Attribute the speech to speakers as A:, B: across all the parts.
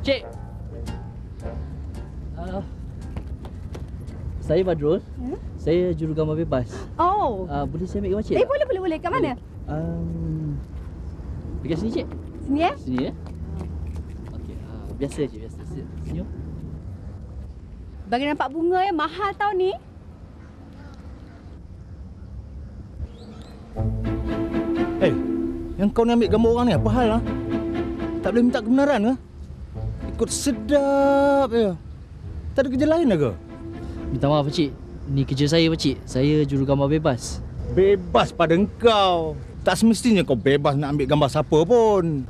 A: Cik. Saya Badrul. Saya jurugambar bebas.
B: Oh.
A: Boleh saya ambil gambar cik?
B: Boleh. Kat mana?
A: Dekat sini cik.
B: Sini ya?
A: Sini ya. Okey. Biasa cik, biasa. Senyum.
B: Bagi nampak bunga mahal tau ni.
C: Yang kau ni ambil gambar orang ni apa hal lah? Tak boleh minta kebenaran ke? Ikut sedap je. Tak ada kerja lain ke?
A: Minta maaf pakcik. Ni kerja saya pakcik. Saya jurugambar bebas.
C: Bebas pada engkau. Tak semestinya kau bebas nak ambil gambar siapa pun.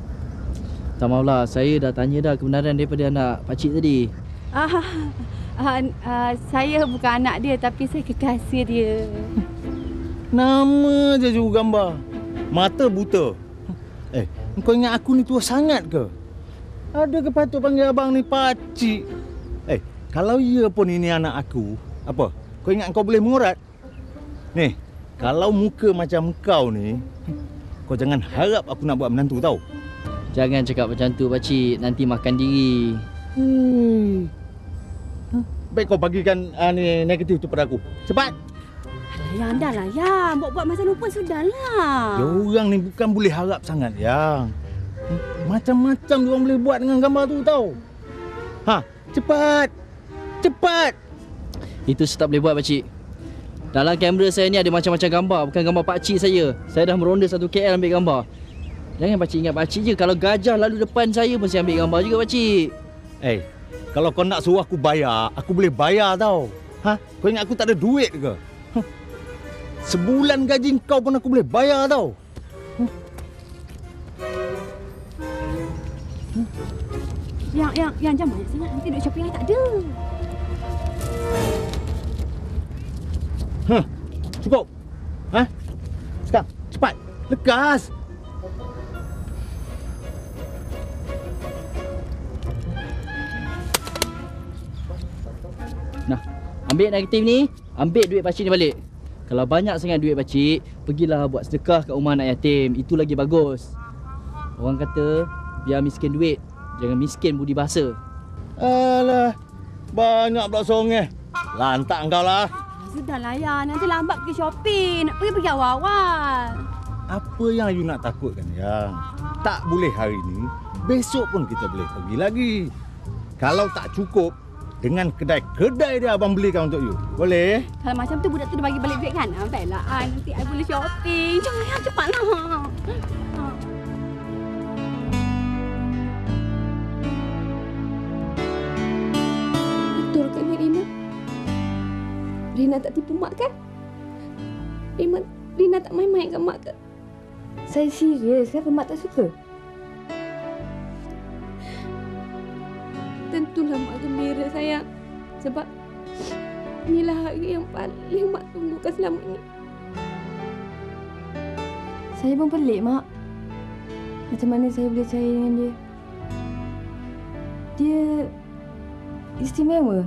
A: Tak maaflah, saya dah tanya dah kebenaran daripada anak pakcik tadi.
B: Saya bukan anak dia tapi saya kekasih dia.
C: Nama je jurugambar. Mata buta. Kau ingat aku ni tua sangat ke? Ada ke patut panggil abang ni pakcik? Kalau ia pun ini anak aku, apa? Kau ingat kau boleh mengurat? Ni, kalau muka macam kau ni, kau jangan harap aku nak buat menantu tau.
A: Jangan cakap macam tu pakcik, nanti makan diri.
C: Baik kau bagikan ni negatif tu pada aku. Cepat.
B: Yang dah lah yang. Buat-buat masa lupa sudahlah.
C: Ya orang ni bukan boleh harap sangat yang. Macam-macam diorang boleh buat dengan gambar tu tau. Cepat. Cepat.
A: Itu saya tak boleh buat pakcik. Dalam kamera saya ni ada macam-macam gambar, bukan gambar pakcik saya. Saya dah meronda 1 KL ambil gambar. Jangan pakcik ingat pakcik je. Kalau gajah lalu depan saya mesti ambil gambar juga pakcik.
C: Kalau kau nak suruh aku bayar, aku boleh bayar tau. Kau ingat aku tak ada duit ke? Sebulan gaji kau pun aku boleh bayar tau.
B: Yang jangan banyak sangat. Nanti duit shopping I tak ada.
C: Cukup. Sekarang, cepat. Lekas.
A: Nah, ambil negatif ni, ambil duit pakcik ni balik. Kalau banyak sangat duit pakcik, pergilah buat sedekah kat rumah anak yatim. Itu lagi bagus. Orang kata, biar miskin duit, jangan miskin budi bahasa.
C: Alah, banyak pula songeh. Lantak engkau lah.
B: Sudahlah ya, nanti lambat pergi shopping. Nak pergi awal-awal.
C: Apa yang you nak takutkan yang? Tak boleh hari ni, besok pun kita boleh pergi lagi. Kalau tak cukup, dengan kedai-kedai dia abang belikan untuk you. Boleh?
B: Kalau macam tu budak tu dia bagi balik duit kan? Baiklah, nanti I boleh shopping. Jangan ya, cepatlah. Betul kan Rina? Rina tak tipu mak kan? Rina tak main-main kat mak ke? Saya serius, kenapa mak tak suka? Tentulah mak gembira sayang. Sebab inilah hari yang paling mak tunggukan selama ini. Saya pun pelik mak. Macam mana saya boleh percaya dengan dia? Dia istimewa.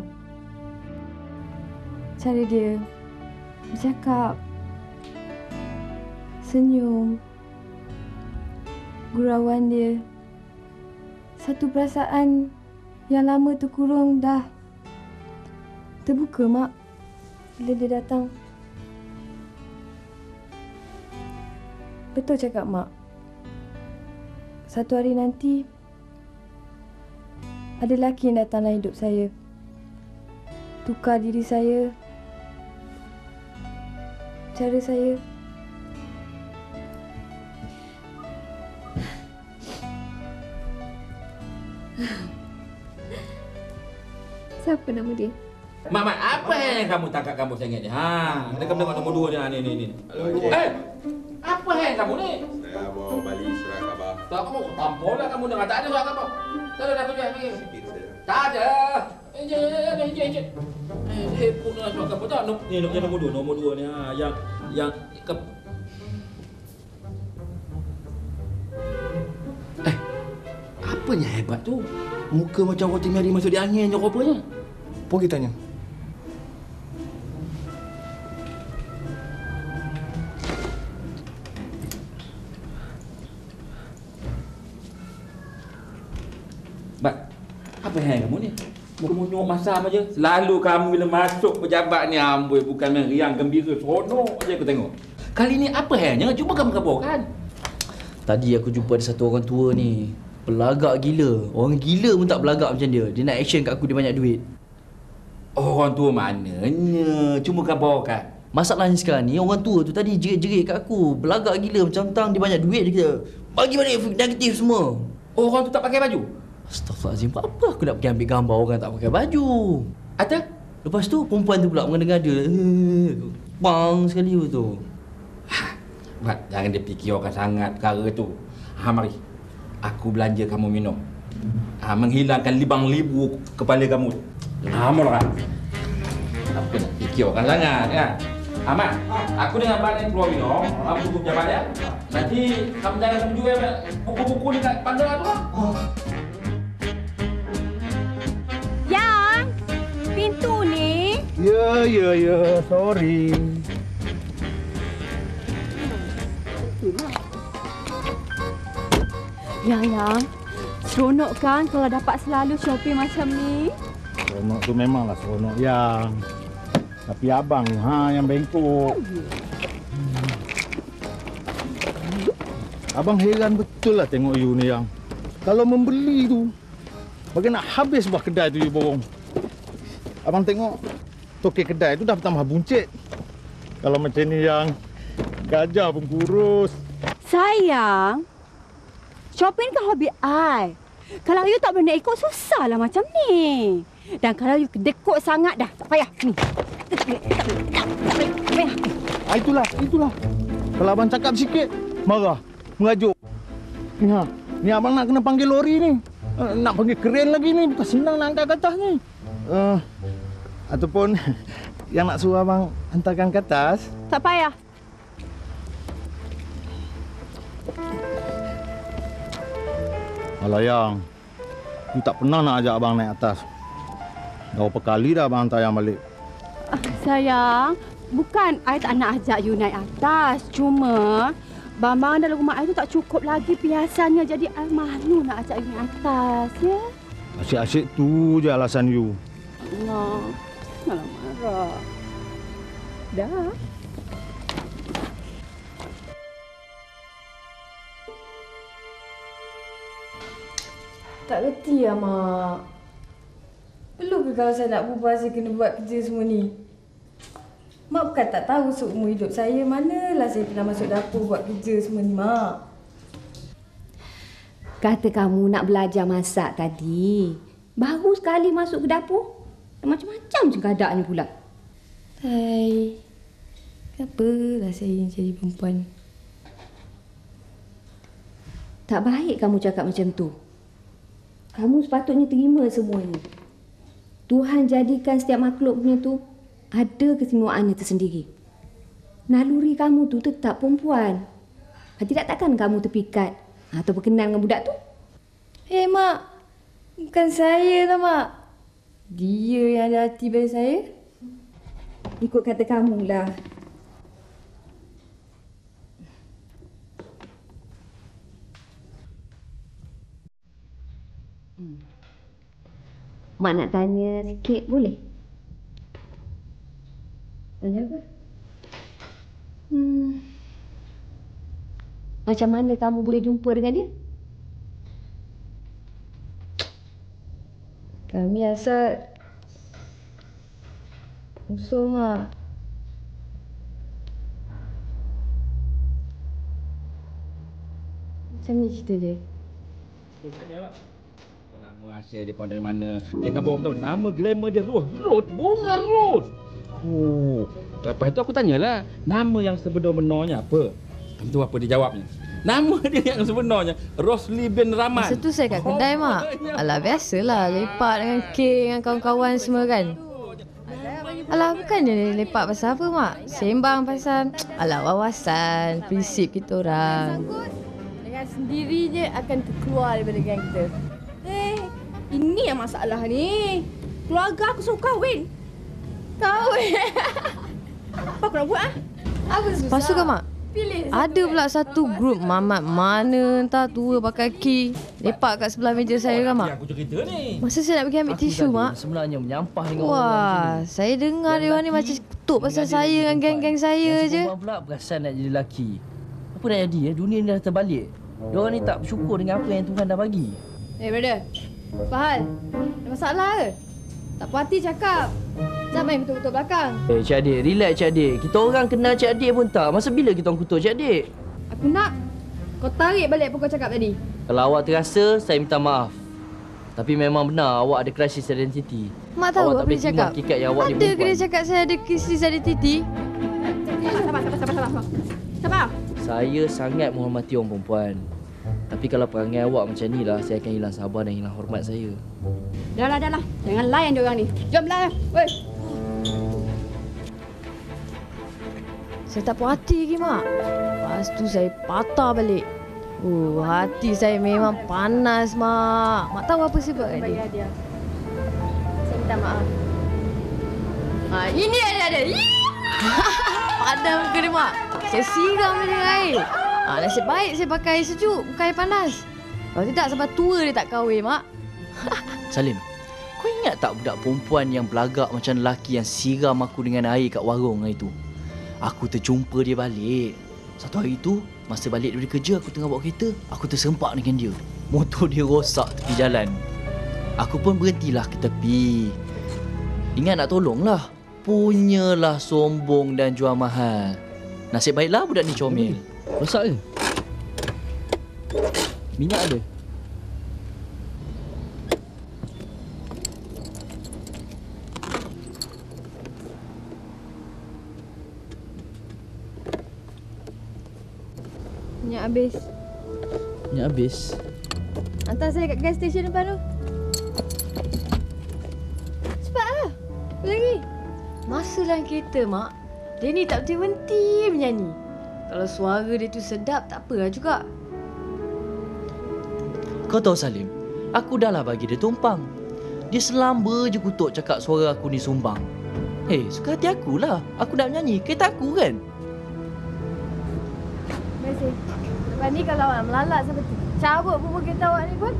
B: Cara dia bercakap, senyum, gurauan dia. Satu perasaan yang lama terkurung dah terbuka mak bila dia datang. Betul cakap mak. Satu hari nanti ada lelaki yang datang dalam hidup saya. Tukar diri saya, cara saya. Siapa nama dia?
D: Mak, apa yang kamu tangkap kamu sangat ni? Kita kena tengok nombor 2 ni, ni. Apa yang kamu ni?
E: Saya bawa balik surat khabar.
D: Tak kamu, tampolah kamu dengar. Tak ada surat khabar. Tak ada, dah pergi. Tak ada. Encik. Pun nak surat khabar tak? Ni nombor 2 ni. Yang apanya hebat tu? Muka macam roti meri masuk di angin je rupanya.
E: Pergi tanya.
D: Apa hang kamu ni? Muka-munyuk masam aja. Selalu kamu bila masuk pejabat ni amboi bukan main riang gembira, seronok aja aku tengok. Kali ni apa hangnya? Cuba kamu kabarkan.
A: Tadi aku jumpa ada satu orang tua ni. Pelagak gila. Orang gila pun tak pelagak macam dia. Dia nak action kat aku, dia banyak duit.
D: Orang tua mananya? Cuma kabarkan.
A: Masalahnya sekarang ni, orang tua tu tadi jerit-jerit kat aku. Belagak gila macam tang dia banyak duit. Dia kata, bagi balik negatif semua.
D: Orang tu tak pakai baju?
A: Astaghfirullahaladzim, apa aku nak pergi ambil gambar orang tak pakai baju?
D: Atau?
A: Lepas tu perempuan tu pula mengada-ngada. Bang sekali tu.
D: Mat, jangan dia fikir orang sangat perkara tu. Mari. Aku belanja kamu minum. Menghilangkan libang libu kepala kamu. Mula kan. Apa nak fikir orang sangat kan? Mat, aku dengan Abang ni keluar minum. Aku tunggu pejabat ya. Nanti kamu jangan kamu jual buku-buku ni kat bandar tu lah.
B: Yang pintu ni.
C: Ya, sorry.
B: Yang, seronok kan kalau dapat selalu shopping macam ni?
C: Seronok tu memanglah seronok yang. Tapi abang yang bengkok. Abang heran betul lah tengok you ni yang. Kalau membeli tu, bagaimana nak habis buah kedai tu you borong. Abang tengok, tokek kedai tu dah bertambah buncit. Kalau macam ni yang, gajah pun kurus.
B: Sayang, shopping kan hobi I. Kalau you tak boleh ikut, susahlah macam ni. Dan kalau you kedekut sangat dah, tak payah. Ni. Tak payah.
C: Itulah. Kalau abang cakap sikit, marah, merajuk. Ni abang nak kena panggil lori ni. Nak panggil keren lagi ni, bukan senang nak angkat ke atas ni. Ataupun yang nak suruh abang hantarkan ke atas.
B: Tak payah.
C: Alah yang, you tak pernah nak ajak abang naik atas. Dah berapa kali dah abang hantar yang balik.
B: Sayang, bukan I tak nak ajak you naik atas. Cuma, barang dalam rumah I tu tak cukup lagi biasanya. Jadi I malu nak ajak you naik atas, ya?
C: Asyik-asyik tu je alasan you.
B: Allah, malah marah. Dah.
F: Tak reti lah, Mak. Perlu ke kalau saya nak berubah, saya kena buat kerja semua ni? Mak bukan tak tahu seumur hidup saya manalah saya pernah masuk dapur buat kerja semua ni, Mak.
G: Kata kamu nak belajar masak tadi. Baru sekali masuk ke dapur. Macam-macam je keadaannya pula.
F: Hai. Kenapalah saya jadi perempuan?
G: Tak baik kamu cakap macam tu. Kamu sepatutnya terima semua ini. Tuhan jadikan setiap makhluk punya tu ada keistimewaannya tersendiri. Naluri kamu tu tetap perempuan. Tidak takkan kamu terpikat atau berkenan dengan budak tu?
F: Mak. Bukan saya lah, Mak. Dia yang ada hati pada saya.
G: Ikut kata kamu lah. Mak nak tanya sikit, boleh? Tanya apa? Macam mana kamu boleh jumpa dengan dia?
F: Kami asal usul, Mak. Macam ni cerita dia.
D: Nama asal dia dari mana? Dia kan bawa tahu nama glamour dia Rose. Bunga Rose. Oh, lepas tu aku tanyalah, nama yang sebenar-benarnya apa? Kamu tahu apa dia jawabnya? Nama dia yang sebenarnya Rosli bin Rahman.
F: Masa tu saya kat kedai, Mak. Alah, biasalah lepak dengan Kay dengan kawan-kawan semua kan. Alah, bukannya lepak pasal apa, Mak? Sembang pasal wawasan, prinsip kita orang.
B: Dengan sendirinya akan terkeluar daripada geng kita. Ini yang masalah ni. Keluarga aku suruh kahwin. Kahwin? Apa aku nak buat?
F: Apa susah? Lepas tu kan, Mak? Pilih
H: Ada pula satu grup mamat mana entah tua pakai key lepak kat sebelah meja saya kan, Mak.
D: Aku cerita ni.
H: Masa saya nak pergi ambil tisu, Mak.
A: Sebenarnya menyampah dengan orang macam
H: Wah,
A: ni.
H: saya dengar dia orang ni macam ketuk pasal saya dengan geng-geng saya je.
A: Perempuan pula perasan nak jadi lelaki. Apa nak jadi? Dunia ni dah terbalik. Diorang ni tak bersyukur dengan apa yang Tuhan dah bagi.
F: brother. Fahal, ada masalah ke? Tak puas hati cakap. Jangan main betul-betul belakang.
A: Cik Adik, relax Cik Adik. Kita orang kenal Cik Adik pun tak. Masa bila kita orang kutuk Cik Adik?
F: Aku nak kau tarik balik apa kau cakap tadi.
A: Kalau awak terasa, saya minta maaf. Tapi memang benar awak ada crisis identity.
H: Mak tahu
A: Awak tak
H: apa
A: boleh
H: dia
A: terima
H: cakap?
A: hakikat yang awak ni
H: Ada ke
A: perempuan.
H: dia cakap saya ada krisis identiti?
F: Sabar.
A: Saya sangat menghormati orang perempuan. Tapi kalau perangai awak macam ni lah, saya akan hilang sabar dan hilang hormat saya.
B: Dah lah. Jangan layan dia orang ni. Jom lah. Woi.
H: Saya tak puas hati lagi, Mak. Lepas tu saya patah balik. Hati saya memang panas, Mak. Mak tahu apa sebab kat
F: Bagi
H: dia?
F: hadiah. Saya minta maaf. Ini ada.
H: Padam muka dia, Mak. Saya siram dia dengan air. Nasib baik saya pakai air sejuk, bukan air panas. Kalau tidak, sampai tua dia tak kahwin, Mak.
A: Salim, kau ingat tak budak perempuan yang belagak macam lelaki yang siram aku dengan air kat warung hari tu? Aku terjumpa dia balik. Satu hari tu, masa balik dari kerja, aku tengah bawa kereta, aku tersempak dengan dia. Motor dia rosak tepi jalan. Aku pun berhentilah ke tepi. Ingat nak tolonglah. Punyalah sombong dan jual mahal. Nasib baiklah budak ni comel. Rosak ke? Minyak ada?
F: Minyak habis.
A: Minyak habis.
F: Hantar saya kat gas station depan tu. Cepatlah. Apa lagi?
H: Masa dalam kereta, Mak, dia ni tak berhenti menyanyi. Kalau suara dia tu sedap, tak apalah juga.
A: Kau tahu Salim, aku dah lah bagi dia tumpang. Dia selamba je kutuk cakap suara aku ni sumbang. Suka hati akulah. Aku nak menyanyi, kereta aku kan?
F: Mesej. Lepas ni kalau awak melalak sampai cabut bubuh kereta awak ni pun,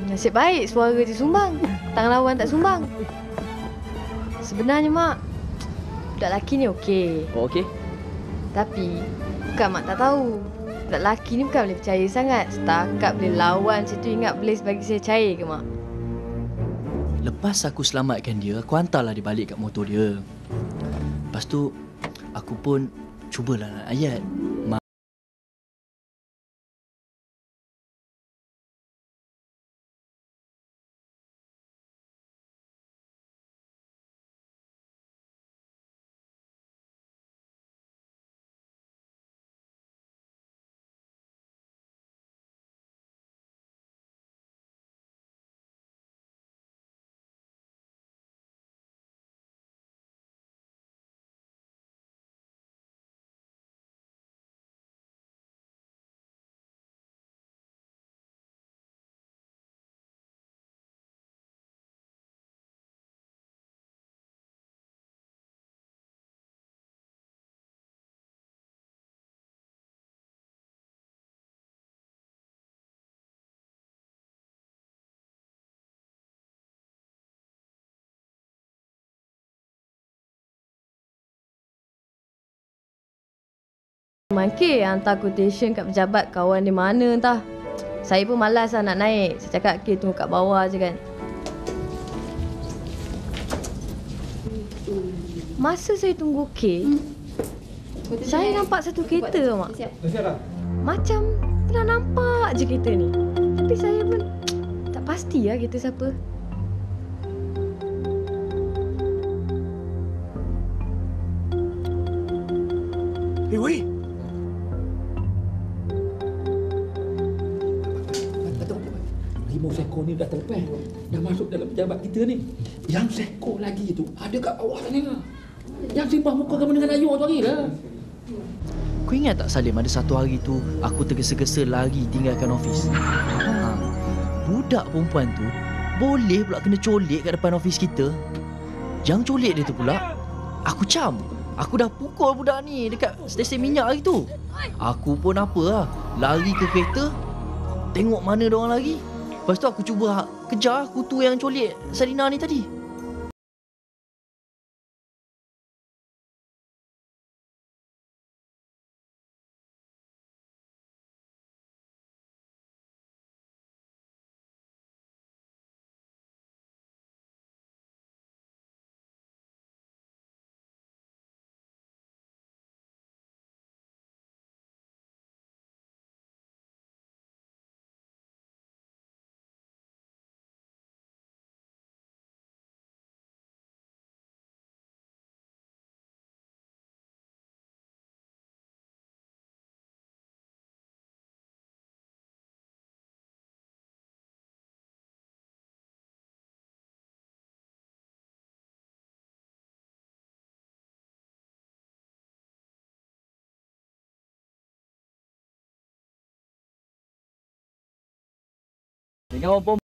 H: Nasib baik suara dia sumbang. Tangan lawan tak sumbang. Sebenarnya, Mak, budak lelaki ni okey.
A: Oh, okey.
H: Tapi, bukan Mak tak tahu. Budak lelaki ni bukan boleh percaya sangat. Setakat boleh lawan macam tu, ingat boleh bagi saya cair ke, Mak?
A: Lepas aku selamatkan dia, aku hantarlah dia balik kat motor dia. Lepas tu, aku pun cubalah nak ayat.
H: Mangkir hantar quotation kat pejabat kawan di mana entah. Saya pun malas lah nak naik. Saya cakap, okay, tunggu kat bawah je kan. Masa saya tunggu K, saya nampak satu kereta mak. Macam pernah nampak je kereta ni. Tapi saya pun tak pasti lah kereta siapa.
E: Eh, weh.
D: Rimau seekor ni dah terlepas. Dah masuk dalam pejabat kita ni. Yang seekor lagi tu ada kat bawah sana. Yang simpah muka kamu dengan ayuh tu hari dah.
A: Kau ingat tak Salim, ada satu hari tu aku tergesa-gesa lari tinggalkan ofis. Budak perempuan tu boleh pula kena colik kat depan ofis kita. Yang colik dia tu pula aku cam. Aku dah pukul budak ni dekat stesen minyak hari tu. Aku pun apalah, lari ke kereta, tengok mana dia orang lari. Lepas tu aku cuba kejar kutu yang colik Sarina ni tadi. Dengan orang perempuan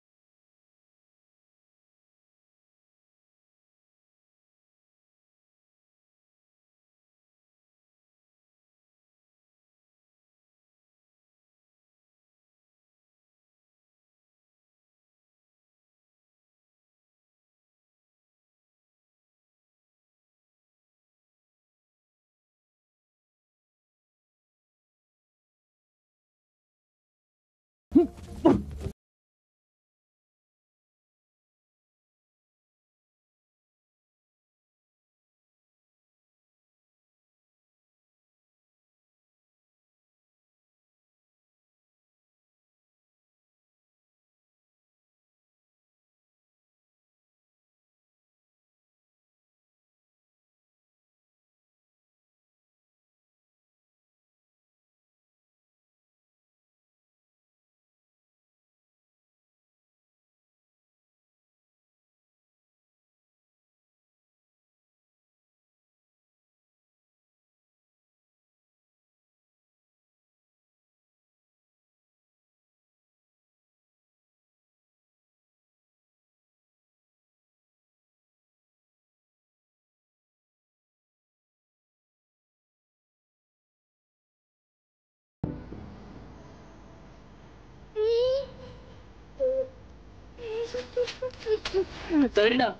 A: Sarina.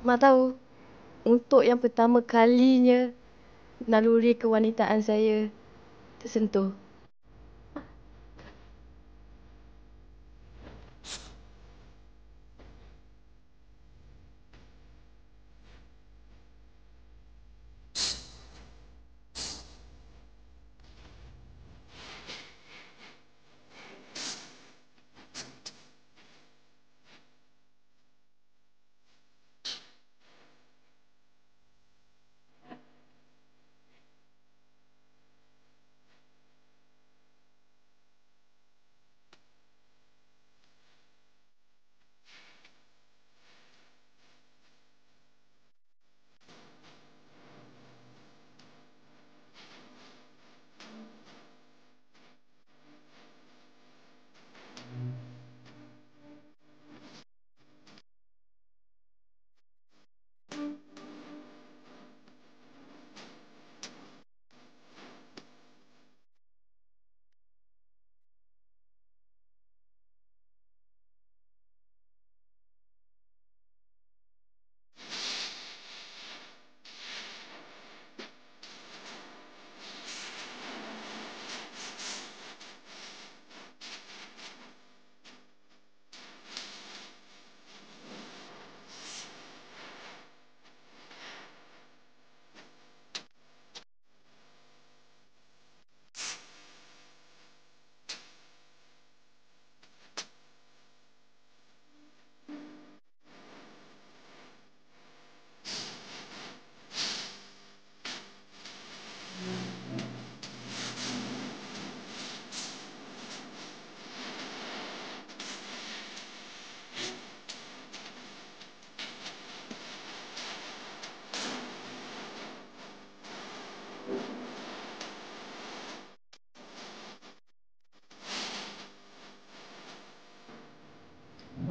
H: Mak tahu, untuk yang pertama kalinya naluri kewanitaan saya tersentuh.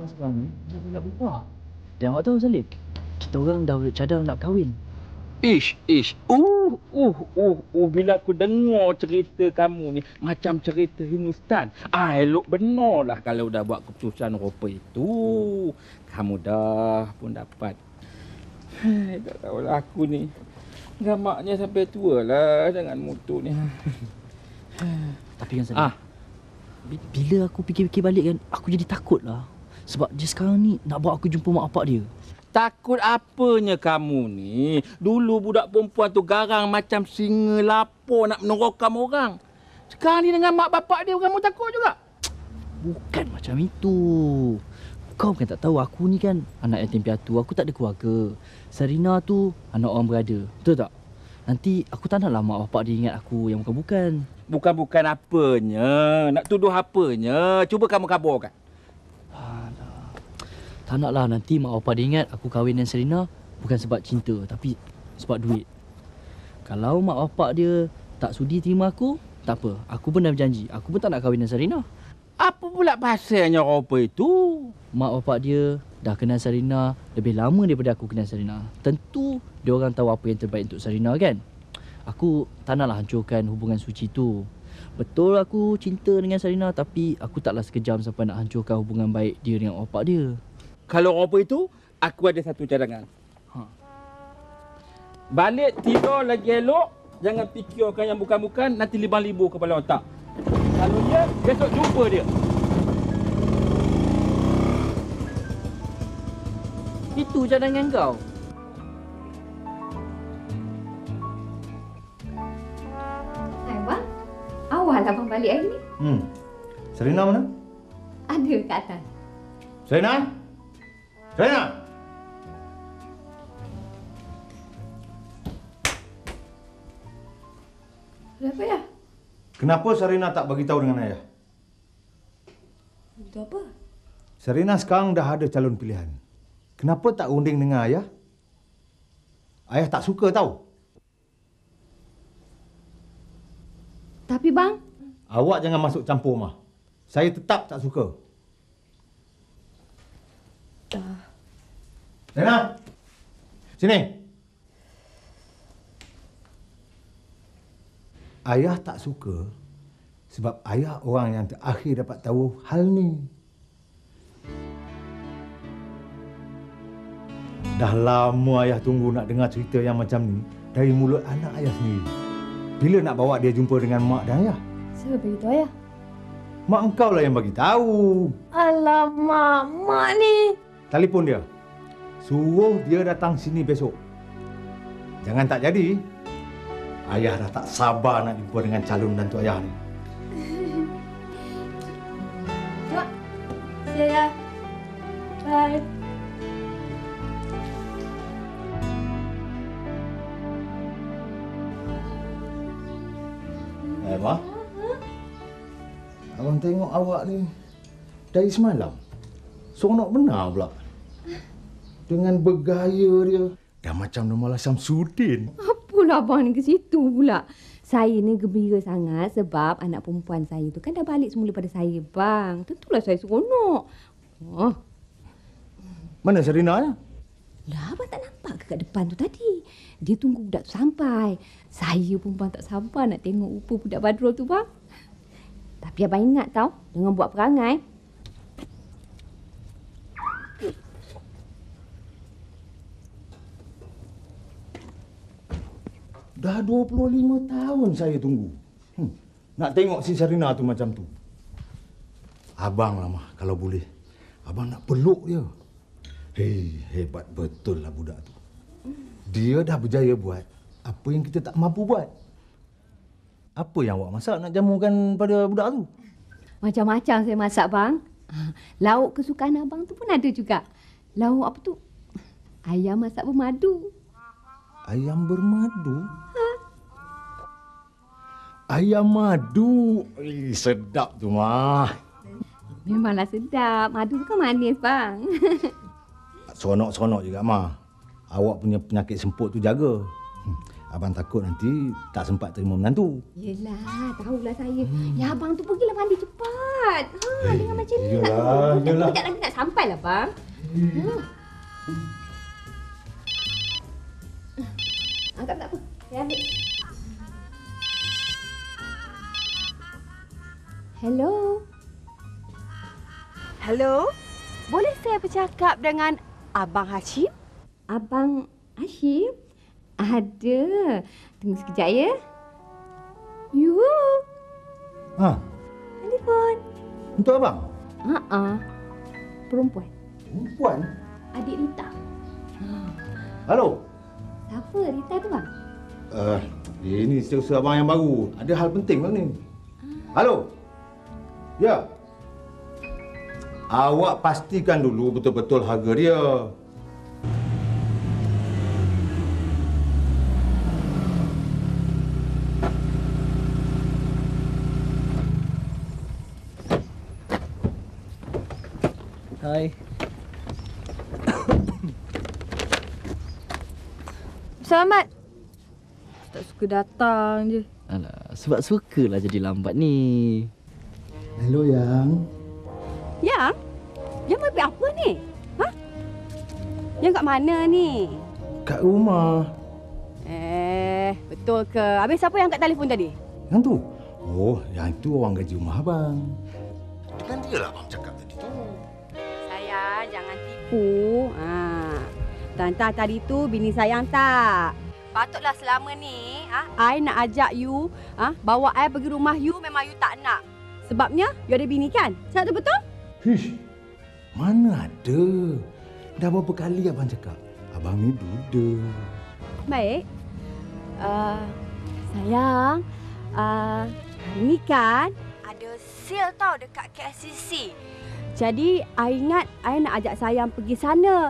A: Abang sekarang ni dah nak berubah. Dan awak tahu Salim, kita orang dah cadang nak kahwin.
D: Ish. Bila aku dengar cerita kamu ni macam cerita Hindustan. Elok benar lah kalau dah buat keputusan rupa itu. Kamu dah pun dapat. Tak tahulah aku ni. Gamaknya sampai tua lah dengan motor ni.
A: Tapi kan Salim, bila aku fikir-fikir balik kan, aku jadi takut lah. Sebab dia sekarang ni nak bawa aku jumpa mak bapak dia.
D: Takut apanya kamu ni? Dulu budak perempuan tu garang macam singa lapar nak menerokam orang. Sekarang ni dengan mak bapak dia, kamu takut juga?
A: Bukan macam itu. Kau kan tak tahu aku ni kan anak yatim piatu. Aku tak ada keluarga. Sarina tu anak orang berada. Betul tak? Nanti aku tak naklah mak bapak dia ingat aku yang bukan-bukan.
D: Bukan-bukan apanya? Nak tuduh apanya? Cuba kamu kaburkan.
A: Tak naklah nanti mak bapak dia ingat aku kahwin dengan Serena bukan sebab cinta tapi sebab duit. Kalau mak bapak dia tak sudi terima aku, tak apa. Aku pun dah berjanji. Aku pun tak nak kahwin dengan Serena.
D: Apa pula pasalnya rupa itu?
A: Mak bapak dia dah kenal Serena lebih lama daripada aku kenal Serena. Tentu dia orang tahu apa yang terbaik untuk Serena kan? Aku tak naklah hancurkan hubungan suci tu. Betul aku cinta dengan Serena tapi aku taklah sekejam sampai nak hancurkan hubungan baik dia dengan bapak dia.
D: Kalau apa itu, aku ada satu cadangan. Balik tidur lagi elok, jangan fikirkan yang bukan-bukan, nanti libang-libu kepala otak. Kalau dia, besok jumpa dia.
A: Itu cadangan kau.
G: Hai bang, awal abang balik hari ni.
C: Serena mana?
G: Ada kat atas.
C: Serena? Serena!
F: Kenapa ya?
C: Kenapa Serena tak bagi tahu dengan ayah?
F: Itu apa?
C: Serena sekarang dah ada calon pilihan. Kenapa tak unding dengan ayah? Ayah tak suka tahu.
G: Tapi bang,
C: Awak jangan masuk campur, Mah. Saya tetap tak suka. Serena! Sini! Ayah tak suka sebab ayah orang yang terakhir dapat tahu hal ni. Dah lama ayah tunggu nak dengar cerita yang macam ni dari mulut anak ayah sendiri. Bila nak bawa dia jumpa dengan mak dan ayah?
F: Siapa beritahu ayah?
C: Mak engkau lah yang bagi tahu.
F: Alamak, mak ni.
C: Telefon dia. Suruh dia datang sini besok. Jangan tak jadi. Ayah dah tak sabar nak jumpa dengan calon menantu ayah ni.
F: Mak, see ya. Bye.
C: Mak. Abang tengok awak ni dari semalam. Seronok benar pula. Dengan bergaya dia. Dah macam Nurmala Samsudin.
G: apalah abang ni ke situ pula. Saya ni gembira sangat sebab anak perempuan saya tu kan dah balik semula pada saya, bang. Tentulah saya seronok. Oh.
C: Mana Serena ya?
G: Lah, abang tak nampak ke kat depan tu tadi? Dia tunggu budak tu sampai. Saya perempuan tak sabar nak tengok rupa budak Badrul tu, bang. Tapi abang ingat tau, jangan buat perangai.
C: Dah 25 tahun saya tunggu. Nak tengok si Serena tu macam tu. Abang lah mah kalau boleh. Abang nak peluk dia. Hei, hebat betul lah budak tu. Dia dah berjaya buat apa yang kita tak mampu buat. Apa yang awak masak nak jamukan pada budak tu?
G: Macam-macam saya masak, bang. Lauk kesukaan abang tu pun ada juga. Lauk apa tu? Ayam masak bermadu.
C: Ayam bermadu? Ha? Ayam madu? Sedap tu, Mah.
G: Memanglah sedap. Madu tu kan manis, bang.
C: Seronok-seronok juga, Mah. Awak punya penyakit semput tu jaga. Abang takut nanti tak sempat terima menantu.
G: Yelah, tahulah saya. Ya, abang tu pergilah mandi cepat. Dengan macam ni nak
C: Yelah.
G: Sekejap lagi nak sampai lah, bang. Angkat tak apa. Saya ambil. Hello.
B: Hello? Boleh saya bercakap dengan Abang Hashim?
G: Abang Hashim? Ada. Tunggu sekejap ya. You.
C: Ha,
G: Telefon.
C: untuk abang?
G: Perempuan.
C: Perempuan?
G: Adik Rita.
C: Halo?
G: Siapa Rita tu, bang?
C: Ini setiausaha abang yang baru. Ada hal penting bang ni. Halo? Ya? Awak pastikan dulu betul-betul harga dia.
A: Hai.
F: Selamat. Tak suka datang je.
A: Alah, sebab sukalah jadi lambat ni.
C: Hello, Yang.
B: Yang? Yang ambil apa ni? Ha? Yang kat mana ni?
C: Kat rumah.
B: Betul ke? Habis siapa yang angkat telefon tadi?
C: Yang tu? Oh, yang tu orang gaji rumah abang. Dengan dia lah abang cakap tadi tu.
B: Sayang, jangan tipu. Tante tadi tu bini sayang tak? Patutlah selama ni, I nak ajak you, bawa I pergi rumah you, memang you tak nak. Sebabnya, you ada bini kan? Cakap tu betul?
C: Hish, mana ada. Dah berapa kali abang cakap, abang ni duda.
B: Baik. Sayang, hari ni kan ada sale tau dekat KLCC. Jadi, I ingat I nak ajak sayang pergi sana.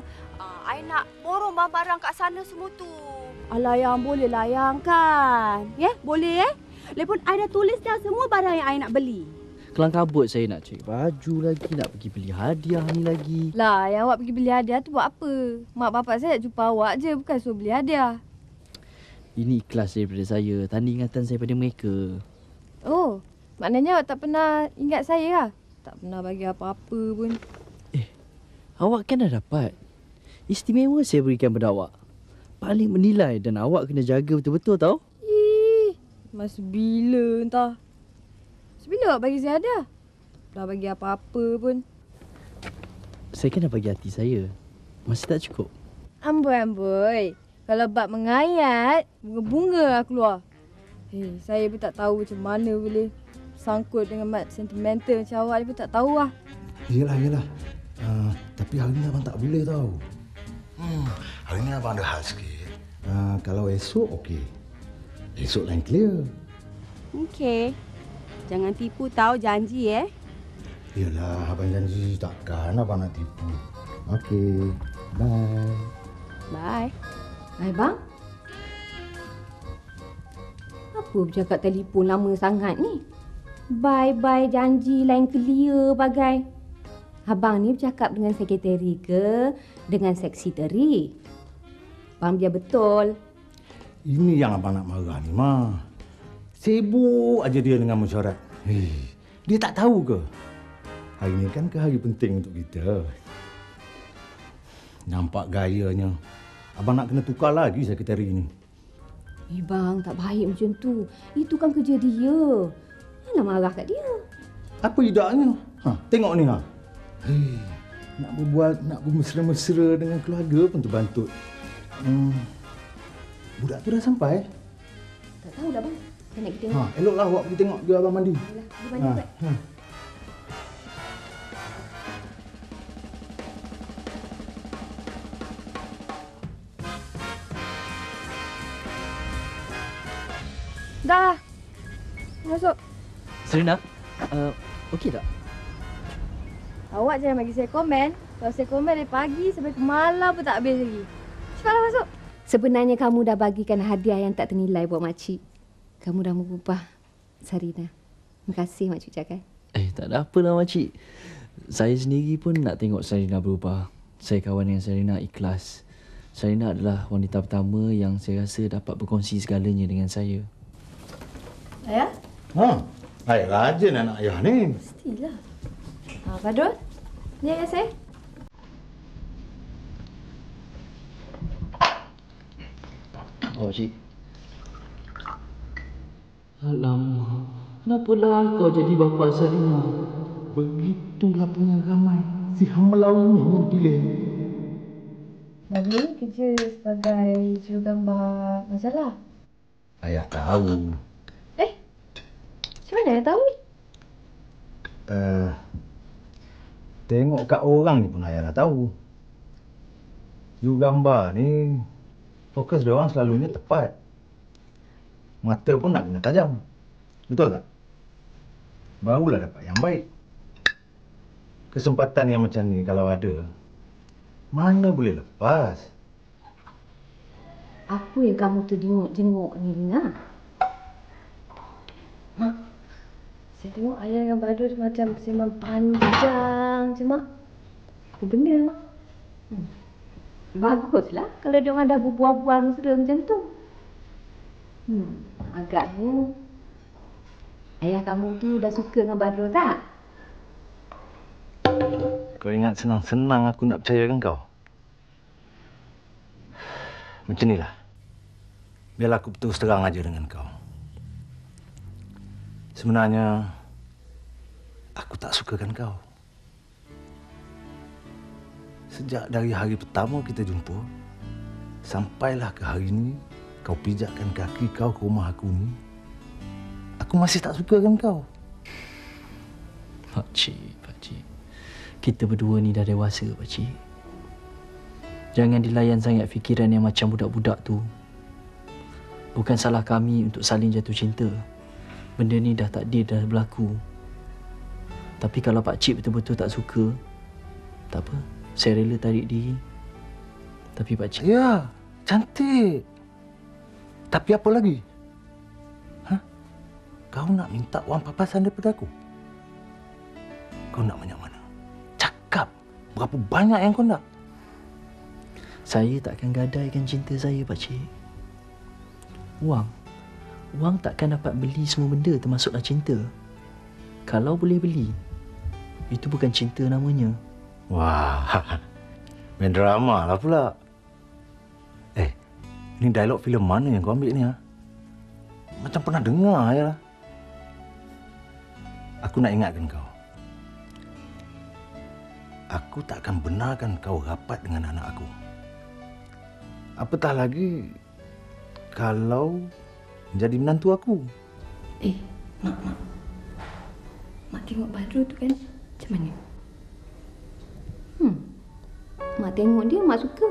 B: I nak borong barang-barang kat sana semua tu. Alah, yang boleh layang kan? Ya, boleh Lepun I dah tulis dah semua barang yang I nak beli.
A: Kelang kabut saya nak cari baju lagi, nak pergi beli hadiah ni lagi.
F: Lah, yang awak pergi beli hadiah tu buat apa? Mak bapak saya nak jumpa awak je, bukan suruh beli hadiah.
A: Ini ikhlas daripada saya, tanda ingatan saya pada mereka.
F: Oh, maknanya awak tak pernah ingat saya lah? Tak pernah bagi apa-apa pun.
A: Awak kan dah dapat. Istimewa saya berikan pada awak. Paling menilai dan awak kena jaga betul-betul tau.
F: Masa bila entah. Sebila awak bagi saya hadiah? Dah bagi apa-apa pun.
A: Saya kan dah bagi hati saya. Masih tak cukup.
F: Amboi. Kalau bab mengayat, bunga-bunga lah keluar. Saya pun tak tahu macam mana boleh sangkut dengan mat sentimental macam awak ni pun tak tahu lah.
C: Yelah. Tapi hari ni abang tak boleh tau. Hari ni abang ada hal sikit. Kalau esok, okey. Esok lain clear.
B: Okey. Jangan tipu tahu janji
C: Yelah, abang janji takkan abang nak tipu. Okey. Bye.
B: Bye.
G: Hai, bang. Apa bercakap telefon lama sangat ni? Bye-bye janji lain clear bagai. Abang ni bercakap dengan sekretari ke dengan sekretari? Abang biar betul.
C: Ini yang abang nak marah ni, Ma. Sibuk aja dia dengan mesyuarat. Dia tak tahu ke? Hari ni kan hari penting untuk kita. Nampak gayanya. Abang nak kena tukar lagi sekretari ni.
G: Bang, tak baik macam tu. Itu kan kerja dia. Jangan marah kat dia.
C: Apa idaknya? Tengok ni, nak berbual, nak bermesra-mesra dengan keluarga pun terbantut. Budak tu dah sampai?
G: Tak tahulah, bang. Saya nak pergi tengok.
C: Eloklah awak pergi tengok dia abang mandi.
G: Yalah, pergi mandi pula.
F: Dah lah. Masuk.
A: Serena, okey tak?
F: Awak jangan bagi saya komen. Kalau saya komen dari pagi sampai ke malam pun tak habis lagi. Cepatlah masuk.
G: Sebenarnya kamu dah bagikan hadiah yang tak ternilai buat makcik. Kamu dah mengubah Sarina. Terima kasih makcik ucapkan.
A: Tak ada apalah makcik. Saya sendiri pun nak tengok Sarina berubah. Saya kawan dengan Sarina ikhlas. Sarina adalah wanita pertama yang saya rasa dapat berkongsi segalanya dengan saya.
H: Ayah?
C: Ayah rajin anak ayah ni.
H: Mestilah. Badrul, ni ayah saya.
A: Oh, Cik. Alamak, kenapalah kau jadi bapa Sarina?
C: Begitulah pengalaman si Hamalau ni yang pilih.
H: Nabi kerja sebagai jurugambar majalah.
C: Ayah tahu.
H: Macam mana ayah tahu?
C: Tengok kat orang ni pun ayah dah tahu. Jurugambar ni fokus dia orang selalunya tepat. Mata pun nak kena tajam. Betul tak? Barulah dapat yang baik. Kesempatan yang macam ni kalau ada, mana boleh lepas?
G: Apa yang kamu terjenguk-jenguk ni, Lina?
H: Mak, saya tengok ayah dengan Badrul macam sembang panjang je, Mak. Apa benda, Mak?
G: Baguslah kalau dia orang dah berbual-bual mesra macam tu. Agaknya ayah kamu tu dah suka dengan Badrul tak?
C: Kau ingat senang-senang aku nak percayakan kau? Macam inilah. Biarlah aku terus terang aja dengan kau. Sebenarnya, aku tak sukakan kau. Sejak dari hari pertama kita jumpa, sampailah ke hari ini, kau pijakkan kaki kau ke rumah aku ni, aku masih tak sukakan kau.
A: Pakcik. Kita berdua ni dah dewasa, Pakcik. Jangan dilayan sangat fikiran yang macam budak-budak tu. Bukan salah kami untuk saling jatuh cinta. Benda ni dah takdir, dah berlaku. Tapi kalau Pakcik betul-betul tak suka, tak apa. Saya rela tarik diri. Tapi Pakcik...
C: Ya, cantik. Tapi apa lagi? Kau nak minta wang papasan daripada aku? Kau nak banyak mana? Cakap. Berapa banyak yang kau nak?
A: Saya takkan gadaikan cinta saya, Pakcik. Wang takkan dapat beli semua benda termasuklah cinta. Kalau boleh beli, itu bukan cinta namanya.
C: Wah, main drama lah pula. Ni dialog filem mana yang kau ambil ni? Macam pernah dengar je lah. Aku nak ingatkan kau. Aku tak akan benarkan kau rapat dengan anak aku. Apatah lagi kalau menjadi menantu aku.
G: Mak tengok Badrul tu kan macam mana? Mak tengok dia, Mak suka.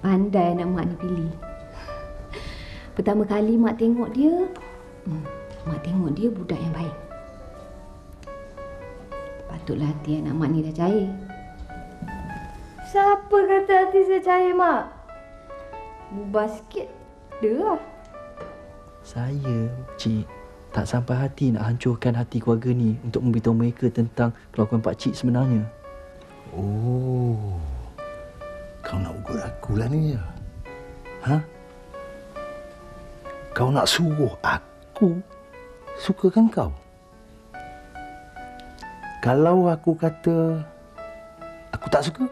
G: Pandai anak Mak ni pilih. Pertama kali Mak tengok dia, Mak tengok dia budak yang baik. Patutlah hati anak Mak ni dah cair.
H: Siapa kata hati saya cair, Mak? Bubar sikit, dia lah.
A: Saya, Cik, tak sampai hati nak hancurkan hati keluarga ni untuk memberitahu mereka tentang kelakuan Pakcik sebenarnya.
C: Oh, kau nak ugut aku lah ni ya? Kau nak suruh aku sukakan kau? Kalau aku kata aku tak suka,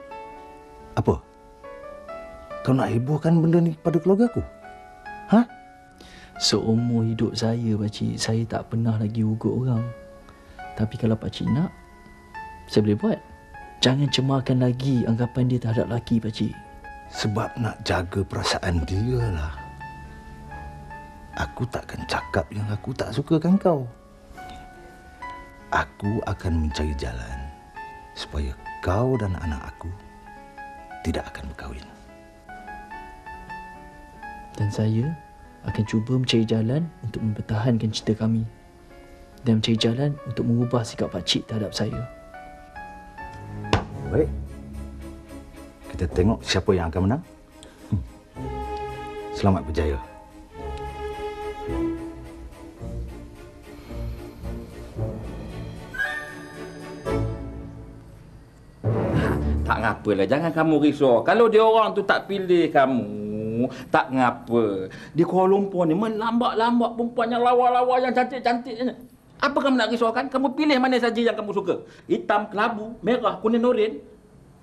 C: apa? Kau nak hebohkan benda ni pada keluarga aku?
A: Seumur hidup saya, Pakcik, saya tak pernah lagi ugut orang. Tapi kalau Pakcik nak, saya boleh buat. Jangan cemarkan lagi anggapan dia terhadap lelaki, Pakcik.
C: Sebab nak jaga perasaan dia lah. Aku takkan cakap yang aku tak sukakan kau. Aku akan mencari jalan supaya kau dan anak aku tidak akan berkahwin.
A: Dan saya akan cuba mencari jalan untuk mempertahankan cinta kami. Dan mencari jalan untuk mengubah sikap Pakcik terhadap saya.
C: Baik. Kita tengok siapa yang akan menang. Selamat berjaya.
D: Tak ngapalah, jangan kamu risau. Kalau dia orang tu tak pilih kamu, tak ngapa. Di Kuala Lumpur ni melambak-lambak perempuan yang lawa-lawa, yang cantik-cantik. Apa kamu nak risaukan? Kamu pilih mana saja yang kamu suka. Hitam, kelabu, merah, kuning norin,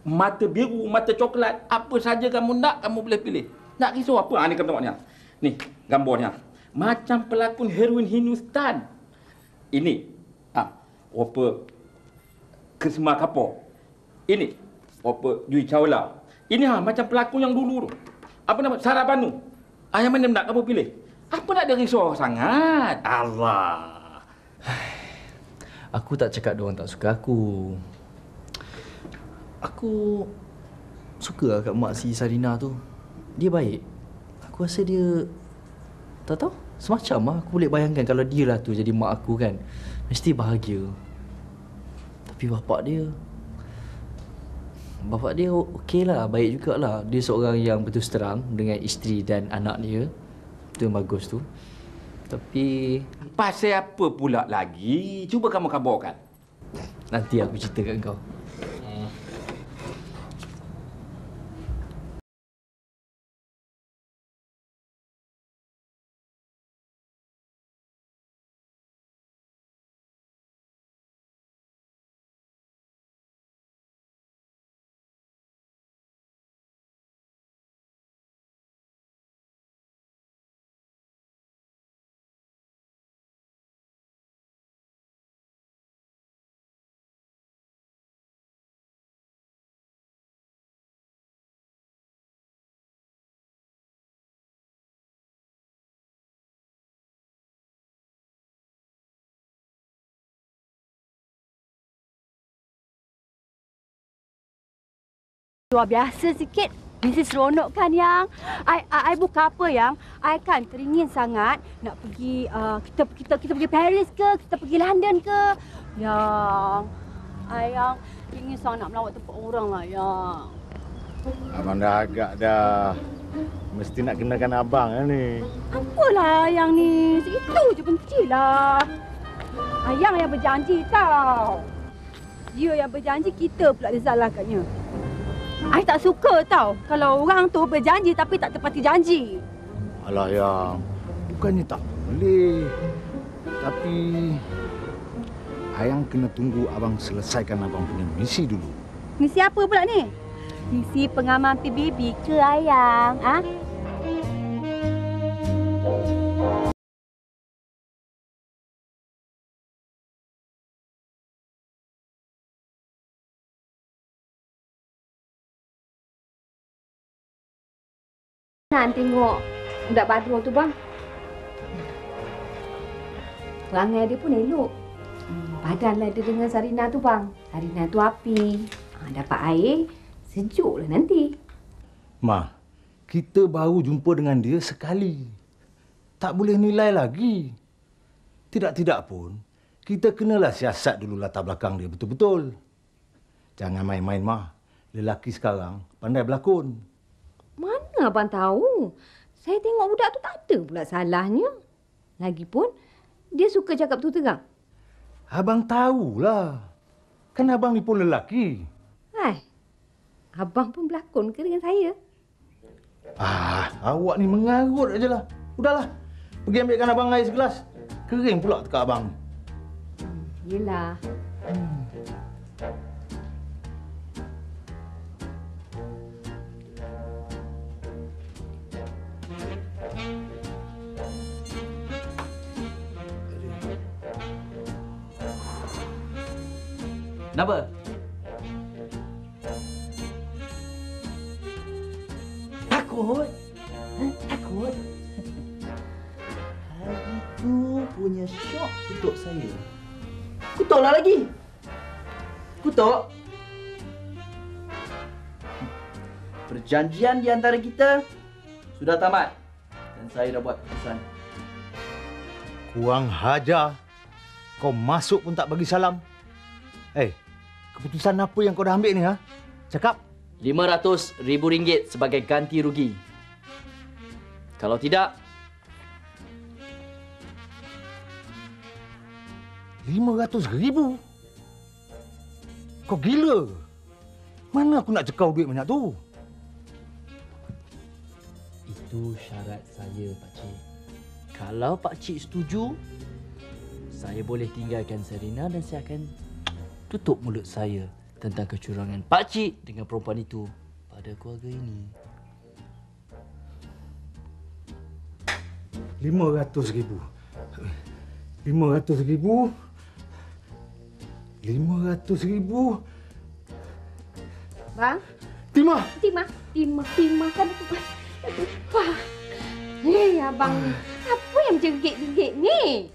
D: mata biru, mata coklat. Apa saja kamu nak, kamu boleh pilih. Nak risau apa? Ni kamu tengok ni. Ni, gambarnya. Macam pelakon heroin Hindustan. Ini, apa Krisma Kapoor. Ini, apa Dwi Chawla. Ini macam pelakon yang dulu tu. Apa nama? Sarah Banu. Yang mana nak kamu pilih? Apa nak dia risau sangat? Allah.
A: Aku tak cakap diorang tak suka aku. Aku suka kat mak si Sarina tu. Dia baik. Aku rasa dia, tak tahu, semacam lah. Aku boleh bayangkan kalau dia lah tu jadi mak aku kan, mesti bahagia. Tapi bapak dia okey lah, baik jugalah. Dia seorang yang berterus terang dengan isteri dan anak dia. Itu yang bagus tu. Tapi
D: pasal apa pula lagi? Cuba kamu kabarkan.
A: nanti aku cerita kat kau.
B: Luar biasa sikit. Mesti seronok kan yang. I buka apa yang? I kan teringin sangat nak pergi kita pergi Paris ke, kita pergi London ke. Yang ingin sangat nak melawat tempat orang lah yang.
C: Abang dah agak dah. Mesti nak kenakan abang lah ni.
B: Apalah yang ni, segitu je benci lah. Ayang yang berjanji tau. Dia yang berjanji, kita pula disalahkannya. I tak suka tau kalau orang tu berjanji tapi tak tepati janji.
C: Alah yang, bukannya tak boleh. Tapi Ayang kena tunggu abang selesaikan abang punya misi dulu.
B: Misi apa pula ni? Misi pengaman PBB ke Ayang? Ha?
G: Nak tengok budak Badrul tu bang. Perangai dia pun elok. Padanlah dia dengan Sarina tu bang. Sarina tu api. Dapat air, sejuklah nanti.
C: Ma, kita baru jumpa dengan dia sekali. Tak boleh nilai lagi. Tidak-tidak pun, kita kenalah siasat dulu latar belakang dia betul-betul. Jangan main-main, Ma. Lelaki sekarang pandai berlakon.
G: Mana abang tahu? Saya tengok budak tu tak ada pula salahnya. Lagipun, dia suka cakap tu terang.
C: Abang tahulah. Kan abang ni pun lelaki.
G: Hai, abang pun berlakon ke dengan saya?
C: Awak ni mengarut ajalah. Udahlah, pergi ambilkan abang air segelas. Kering pula tekak abang.
G: Yelah.
A: Kenapa? Takut? Takut? Hari tu punya syok untuk saya. Kutuklah lagi. Kutuk. Perjanjian di antara kita sudah tamat. Dan saya dah buat keputusan.
C: Kurang hajar. Kau masuk pun tak bagi salam. Keputusan apa yang kau dah ambil ni, ha? Cakap.
A: RM500,000 sebagai ganti rugi. Kalau tidak,
C: 500,000? Kau gila? Mana aku nak cekau duit banyak tu?
A: Itu syarat saya, pakcik. Kalau pakcik setuju, saya boleh tinggalkan Serena dan saya akan tutup mulut saya tentang kecurangan pakcik dengan perempuan itu pada keluarga ini.
C: 500,000. 500,000. 500,000.
G: Bang,
C: Timah.
G: Timah kan tu. Wah. Hei, abang ni. Apa yang menjegit-jegit ni?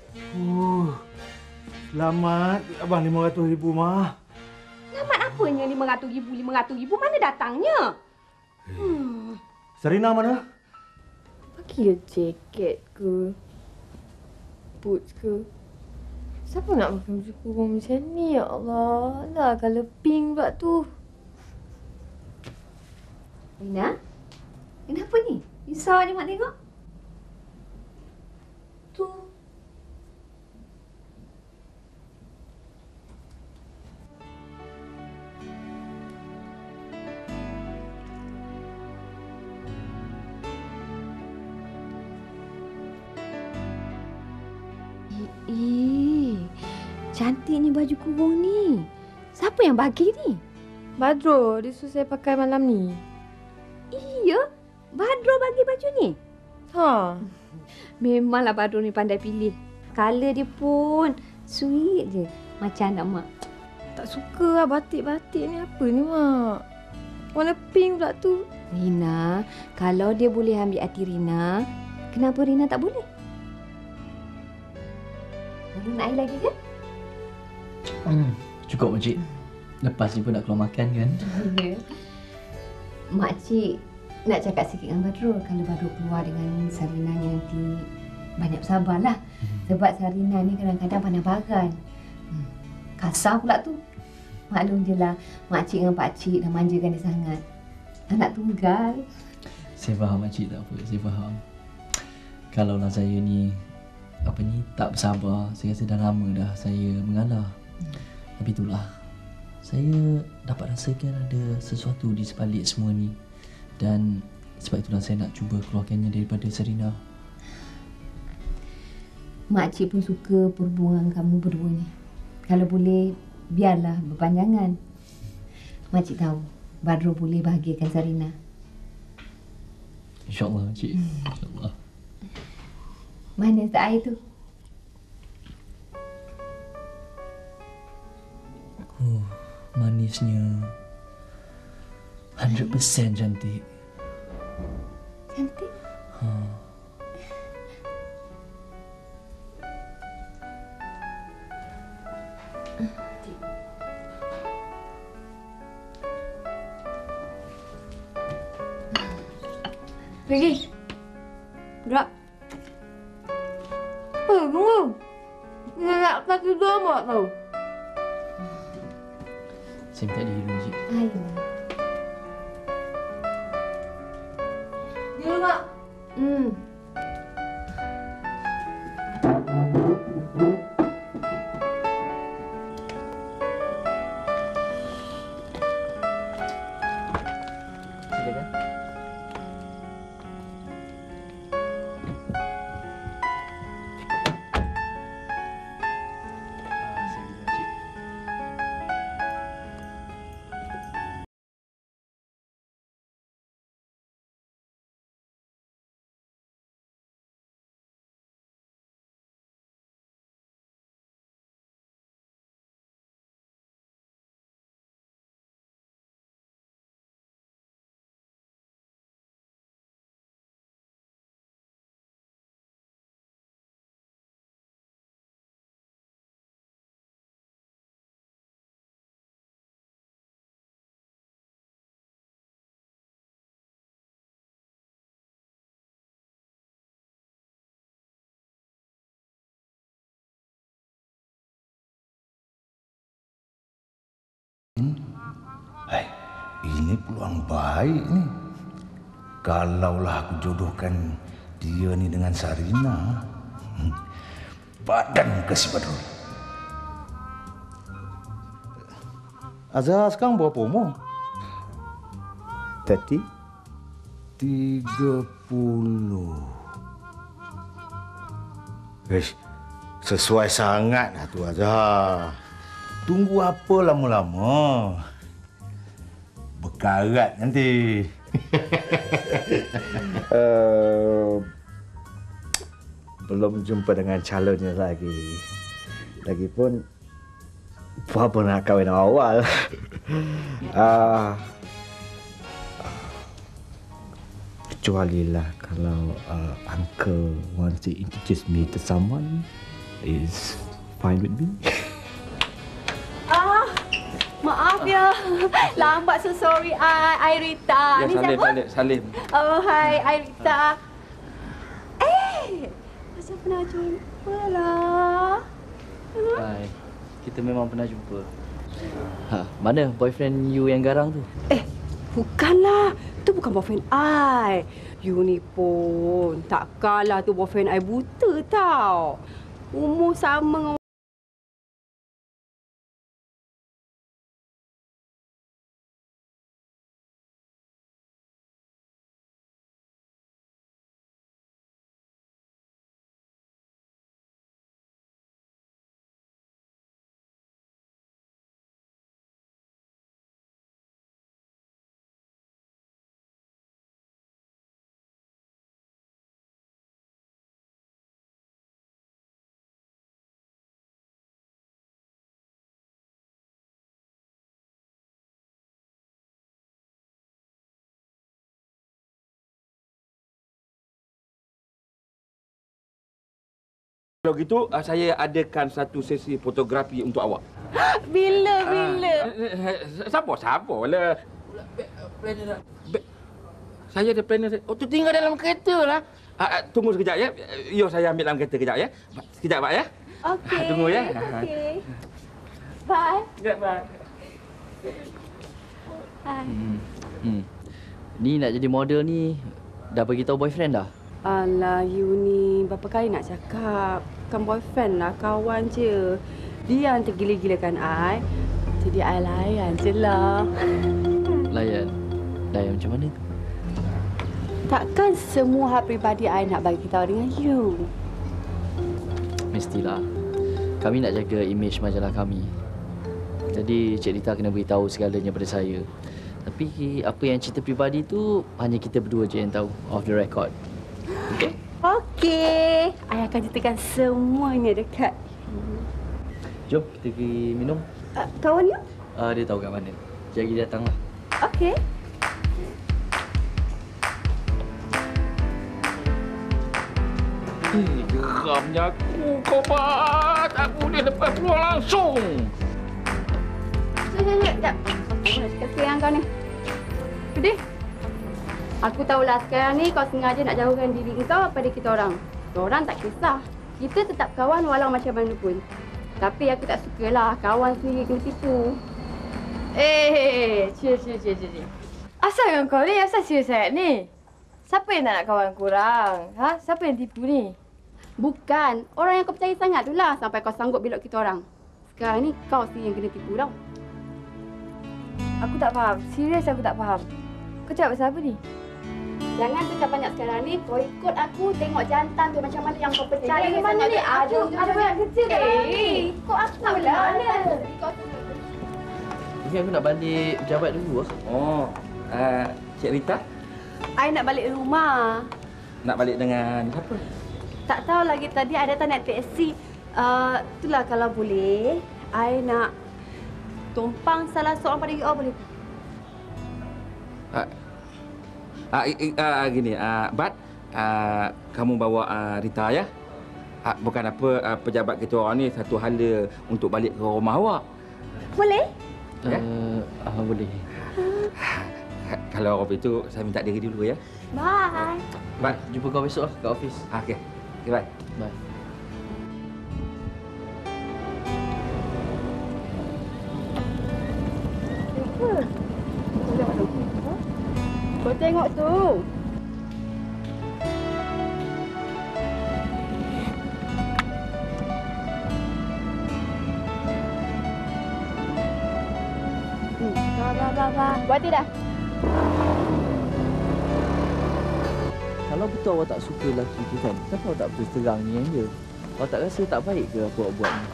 C: Selamat abang 500,000 mah.
G: Selamat apanya 500,000? Mana datangnya?
C: Serena mana?
F: Bagi dia jaket ke? Boots ke? Siapa nak pakai baju kurung macam ni? Ya Allah. Lah kalau pink pula tu.
G: Rina? Kenapa ni? Risau je mak tengok. Tu. Cantiknya baju kurung ni. Siapa yang bagi ni?
F: Badro, dia suruh saya pakai malam ni.
G: Iya, Badro bagi baju ni.
F: Ha.
G: Memanglah Badro ni pandai pilih. Color dia pun sweet je. Macam anak mak.
F: Tak suka lah batik-batik ni. Apa ni, Mak? Warna pink pula tu.
G: Rina, kalau dia boleh ambil hati Rina, kenapa Rina tak boleh? Nak air lagi ke?
A: Cukup, pakcik. Lepas ni pun nak keluar makan kan?
G: Ya. Makcik nak cakap sikit dengan Badro. Kalau Badro keluar dengan Sarina ni nanti banyak sabarlah. Sebab Sarina ni kadang-kadang pandai bagan. Kasar pula tu. Maklum je lah, makcik dengan pakcik dah manjakan dia sangat. Anak tunggal.
A: Saya faham, makcik, tak apa. Saya faham. Kalaulah saya ni tak bersabar, saya rasa dah lama dah saya mengalah. Tapi itulah, saya dapat rasakan ada sesuatu di sebalik semua ni. Dan sebab itulah saya nak cuba keluarkannya daripada Serina.
G: Makcik pun suka perhubungan kamu berdua ni. Kalau boleh, biarlah berpanjangan. Makcik tahu Badro boleh bahagiakan Sarina.
A: InsyaAllah, makcik. InsyaAllah.
G: Mana tak air tu?
A: Manisnya 100% cantik.
G: Cantik?
F: Pergi. Gerak. Apa? Tunggu. Dia nak kaki dua mak tau.
A: Saya minta diri dulu, cik.
G: Ayolah.
F: Dia mak.
A: Silakan.
C: Ini peluang baik ni. Kalaulah aku jodohkan dia ni dengan Sarina, badan ke si Badrul. Azhar sekarang berapa umur? Tati? 30. Sesuai sangat lah tu Azhar. Tunggu apa lama-lama? Berkarat nanti. Belum jumpa dengan calonnya lagi. Lagipun, apa nak kahwin awal? Kecualilah kalau Uncle wants to introduce me to someone, is fine with me.
B: Maaf ya. Lambat, so sorry. I Rita.
D: Ya,
B: Ni
D: Salim,
B: siapa?
D: Salim.
B: Oh, hai. I Rita. Macam pernah jumpa lah.
A: Hai. Kita memang pernah jumpa. Mana boyfriend you yang garang tu?
B: Bukanlah. Tu bukan boyfriend I. You ni pun tak kalah tu boyfriend I buta tau. Umur sama dengan
D: Kalau gitu, saya adakan satu sesi fotografi untuk awak.
B: Bila?
D: Siapa lah. Saya ada planner. Oh, tu tinggal dalam kereta lah. Tunggu sekejap ya. Yo, saya ambil dalam kereta kejap ya. Sekejap, Pak ya.
B: Okey.
D: Tunggu ya.
B: Okey. Bye.
D: Ya, bye.
B: Hai.
A: Ni nak jadi model ni dah bagi tahu boyfriend dah?
B: Alah, you ni berapa kali nak cakap? Bukan boyfriend lah, kawan je. Dia yang tergila-gilakan I. Jadi I layan je lah.
A: Layan? Layan macam mana tu?
B: Takkan semua hal peribadi I nak bagi tahu dengan you.
A: Mestilah. Kami nak jaga imej majalah kami. Jadi Cik Rita kena beritahu segalanya pada saya. Tapi apa yang cerita peribadi tu hanya kita berdua je yang tahu, off the record. Okey?
B: Okey. I akan ceritakan semuanya dekat
A: Jom kita pergi minum.
B: kawan you.
A: Dia tahu kat mana. Sekejap lagi datang lah.
B: Okey.
D: Geramnya aku, kau buat. Aku boleh lepas keluar langsung.
B: Sekejap. Aku nak cakap sekarang kau ni. Sedih? Aku tahulah sekarang ni kau sengaja nak jauhkan diri kau daripada kita orang. Kita orang tak kisah. Kita tetap kawan walau macam mana pun. Tapi aku tak sukalah kawan sendiri kena tipu.
F: Cik. Asal dengan kau ni? Asal serius sangat ni? Siapa yang tak nak kawan korang? Siapa yang tipu ni?
B: Bukan. Orang yang kau percaya sangat tu lah sampai kau sanggup belok kita orang. Sekarang ni kau sendiri yang kena tipu tau.
F: Aku tak faham. Serius aku tak faham. Kau cakap pasal apa ni?
B: Jangan cakap banyak sekarang ni. Kau ikut aku tengok jantan tu macam mana yang kau percaya.
F: Dari mana ni? Ada banyak kecil dalam ni.
B: Ikut aku lah.
A: Ini aku nak balik pejabat dulu lah.
D: Oh, Cik Rita
B: I nak balik rumah.
D: nak balik dengan siapa?
B: Tak tahu lagi tadi I datang naik teksi. Itulah kalau boleh. I nak tumpang salah seorang pada you all boleh?
D: Gini, Bat, kamu bawa Rita ya. Bukan apa, pejabat kita orang ni satu hala untuk balik ke rumah awak.
B: Boleh?
D: Ya?
A: Boleh.
D: Kalau begitu, saya minta diri dulu ya.
B: Bye.
D: Bat,
A: Jumpa kau besok lah kat office.
D: okey. Okay, bye.
A: Bye.
B: Kau tengok tu. Ba. Buat dah.
A: Kalau betul awak tak suka lelaki tu kan, kenapa awak tak terus terang ni yang dia? Awak tak rasa tak baik ke apa awak buat ni?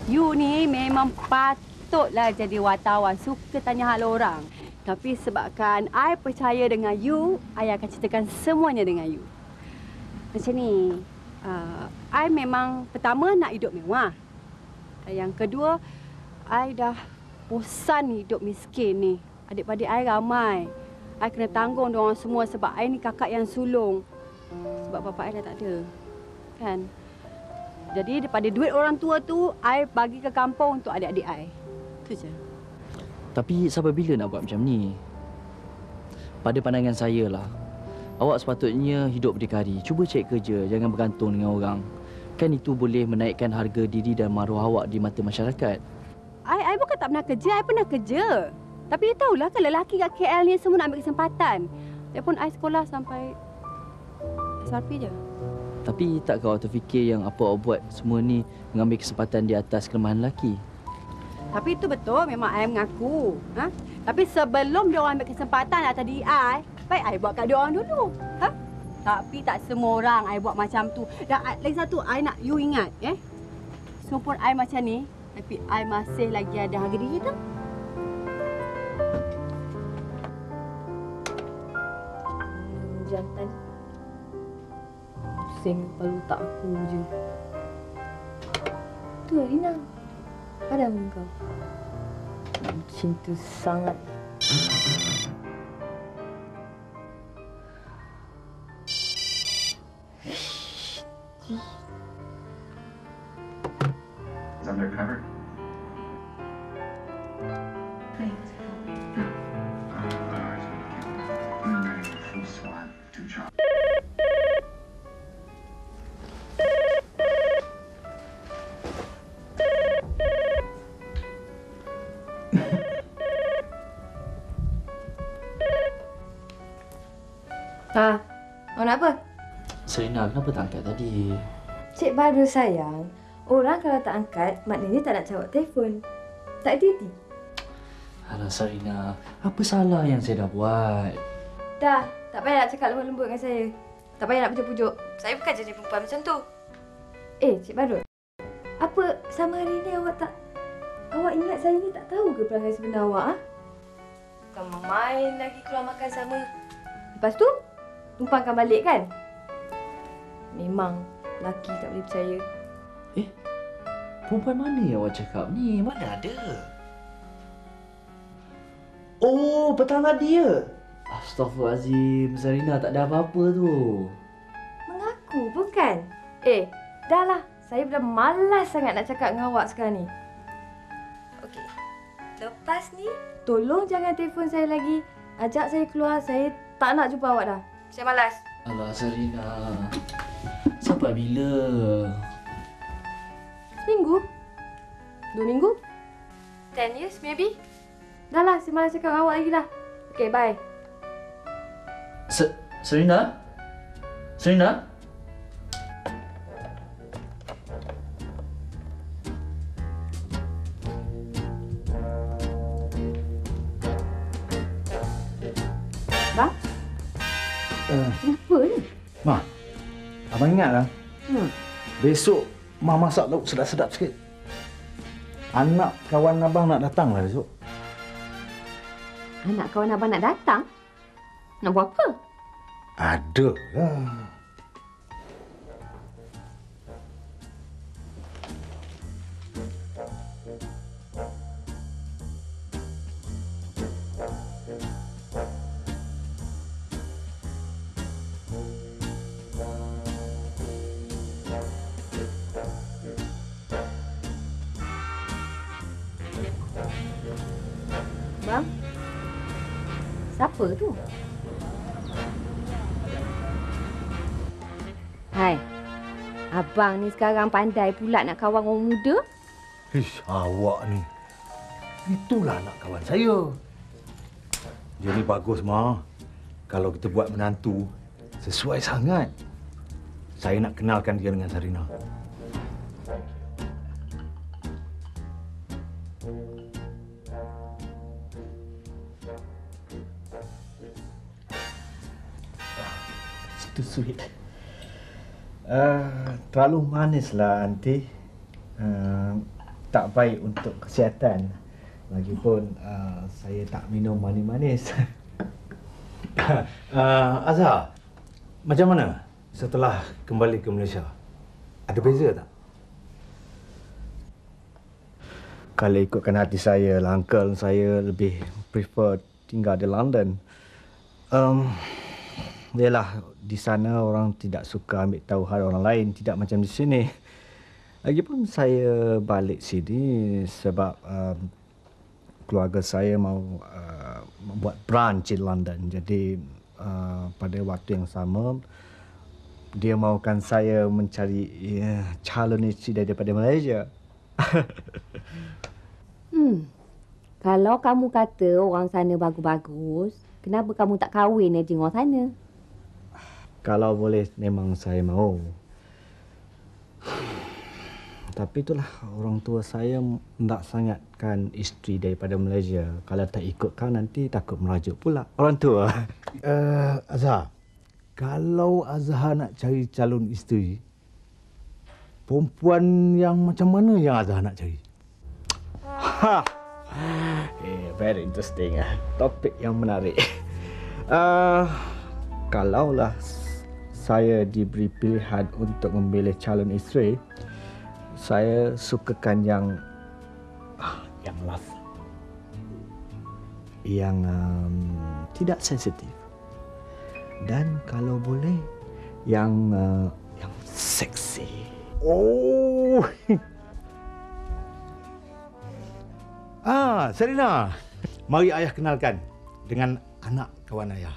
B: You ni memang patutlah jadi wartawan, suka tanya hal orang. Tapi sebabkan I percaya dengan you, I akan ceritakan semuanya dengan you. Macam ni, I memang pertama nak hidup mewah. Dan yang kedua, I dah bosan hidup miskin ni. Adik-adik I ramai. I kena tanggung diorang semua sebab I ni kakak yang sulung. Sebab bapa I dah tak ada. Kan? Jadi daripada duit orang tua tu, I bagi ke kampung untuk adik-adik I. Itu je.
A: Tapi sampai bila nak buat macam ni? Pada pandangan saya lah, awak sepatutnya hidup berdikari. Cuba cari kerja, jangan bergantung dengan orang. Kan itu boleh menaikkan harga diri dan maruah awak di mata masyarakat.
B: I bukan tak pernah kerja, I pernah kerja. Tapi you tahulah kan lelaki kat KL ni semua nak ambil kesempatan. Dia pun I sekolah sampai SRP je.
A: Tapi takkah awak terfikir yang apa awak buat semua ni mengambil kesempatan di atas kelemahan lelaki?
B: Tapi itu betul, memang I mengaku. Ha? Tapi sebelum dia orang ambil kesempatan atas diri I, baik I buat kat dia orang dulu. Ha? Tapi tak semua orang I buat macam tu. Dan lagi satu, I nak you ingat, semua pun I macam ni, tapi I masih lagi ada harga diri tu.
H: Jantan. Pusing kepala otak aku je. Tu Rina. Padam kau. Cinta sangat.
I: Undercover. Full SWAT to job.
H: Awak nak apa?
A: Serena, kenapa tak angkat tadi?
H: Cik Badrul sayang, orang kalau tak angkat, maknanya tak nak jawab telefon. Tak hati-hati.
A: Alah Serena, apa salah yang saya dah buat?
H: Dah, tak payah nak cakap lembut-lembut dengan saya. Tak payah nak pujuk-pujuk. Saya bukan jenis perempuan macam tu. Cik Badrul, apa sama hari ni awak tak... Awak ingat saya ni tak tahu ke perangai sebenar awak, ha? Bukan main lagi keluar makan sama. Lepas tu, tumpangkan balik kan? Memang lelaki tak boleh percaya.
A: Perempuan mana yang awak cakap ni? Mana ada? Oh, petang dia. Astaghfirullahaladzim, Serena tak ada apa-apa tu.
H: Mengaku bukan? Dah lah. Saya dah malas sangat nak cakap dengan awak sekarang ni. Okey. Lepas ni, tolong jangan telefon saya lagi. Ajak saya keluar. Saya tak nak jumpa awak dah. Saya malas.
A: Alah Serena, sampai bila?
H: Seminggu? 2 minggu? 10 years maybe? Dah lah, saya malas cakap dengan awak lagi lah. Okay, bye.
A: Serena? Serena?
B: Bang? Kenapa ni?
C: Ma, abang ingatlah. Besok Ma masak lauk sedap-sedap sikit. Anak kawan abang nak datang lah besok.
G: Anak kawan abang nak datang? Nak buat apa?
C: Ada lah.
G: Bang? Siapa tu? Hai. Abang ni sekarang pandai pula nak kawan orang muda.
C: Ish, awak ni. Itulah anak kawan saya. Dia ni bagus, Ma. Kalau kita buat menantu, sesuai sangat. Saya nak kenalkan dia dengan Sarina. Too sweet. Terlalu manislah, Aunty. Tak baik untuk kesihatan. Lagipun saya tak minum manis-manis. Azhar, macam mana setelah kembali ke Malaysia? Ada beza tak? Kalau ikutkan hati saya lah, Uncle, saya lebih prefer tinggal di London. Yalah, di sana orang tidak suka ambil tahu hal orang lain, tidak macam di sini. Lagipun saya balik sini sebab keluarga saya mau membuat branch di London. Jadi pada waktu yang sama dia mahukan saya mencari calon isteri daripada Malaysia.
G: Kalau kamu kata orang sana bagus-bagus, kenapa kamu tak kahwin dengan orang sana?
C: Kalau boleh memang saya mahu. Tapi itulah, orang tua saya tak sangatkan isteri daripada Malaysia. Kalau tak ikutkan nanti takut merajuk pula orang tua. Azhar, kalau Azhar nak cari calon isteri, perempuan yang macam mana yang Azhar nak cari? Very interesting. Topik yang menarik. Kalaulah saya diberi pilihan untuk memilih calon isteri, saya sukakan yang love, yang tidak sensitif, dan kalau boleh yang seksi. Oh, Serina, mari ayah kenalkan dengan anak kawan ayah.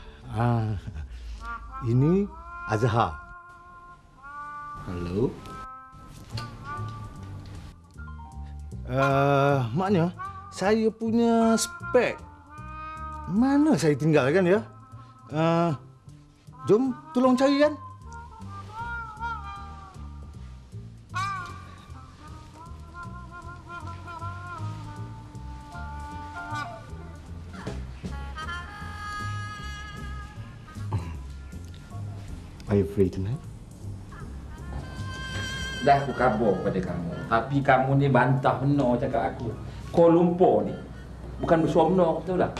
C: Ini Azhar.
D: Hello.
C: Maknya saya punya spek mana saya tinggalkan ya? Jom tolong carikan. Are you free tonight?
D: Dah aku kabur pada kamu. Tapi kamu ni bantah benar cakap aku. Kuala Lumpur ni bukan bersuara benar, betul tak?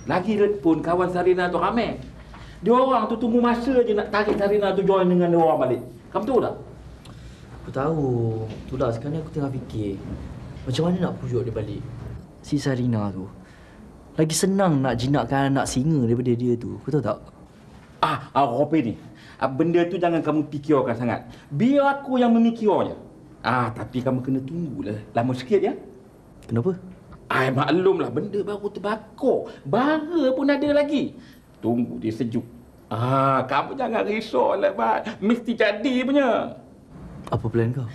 D: Lagi pun kawan Sarina tu ramai. Dia orang tu tunggu masa je nak tarik Sarina tu join dengan dia orang balik. Kamu tahu tak?
A: Aku tahu. Itulah sekarang aku tengah fikir macam mana nak pujuk dia balik. Si Sarina tu lagi senang nak jinakkan anak singa daripada dia tu. Kau tahu tak?
D: Ropi ni. Benda tu jangan kamu fikirkan sangat. Biar aku yang memikirnya. Tapi kamu kena tunggulah lama sikit ya.
A: Kenapa?
D: Maklumlah benda baru terbakar. Bara pun ada lagi. Tunggu dia sejuk. Kamu jangan risaulah, Mat. Mesti jadi punya.
A: Apa plan kau?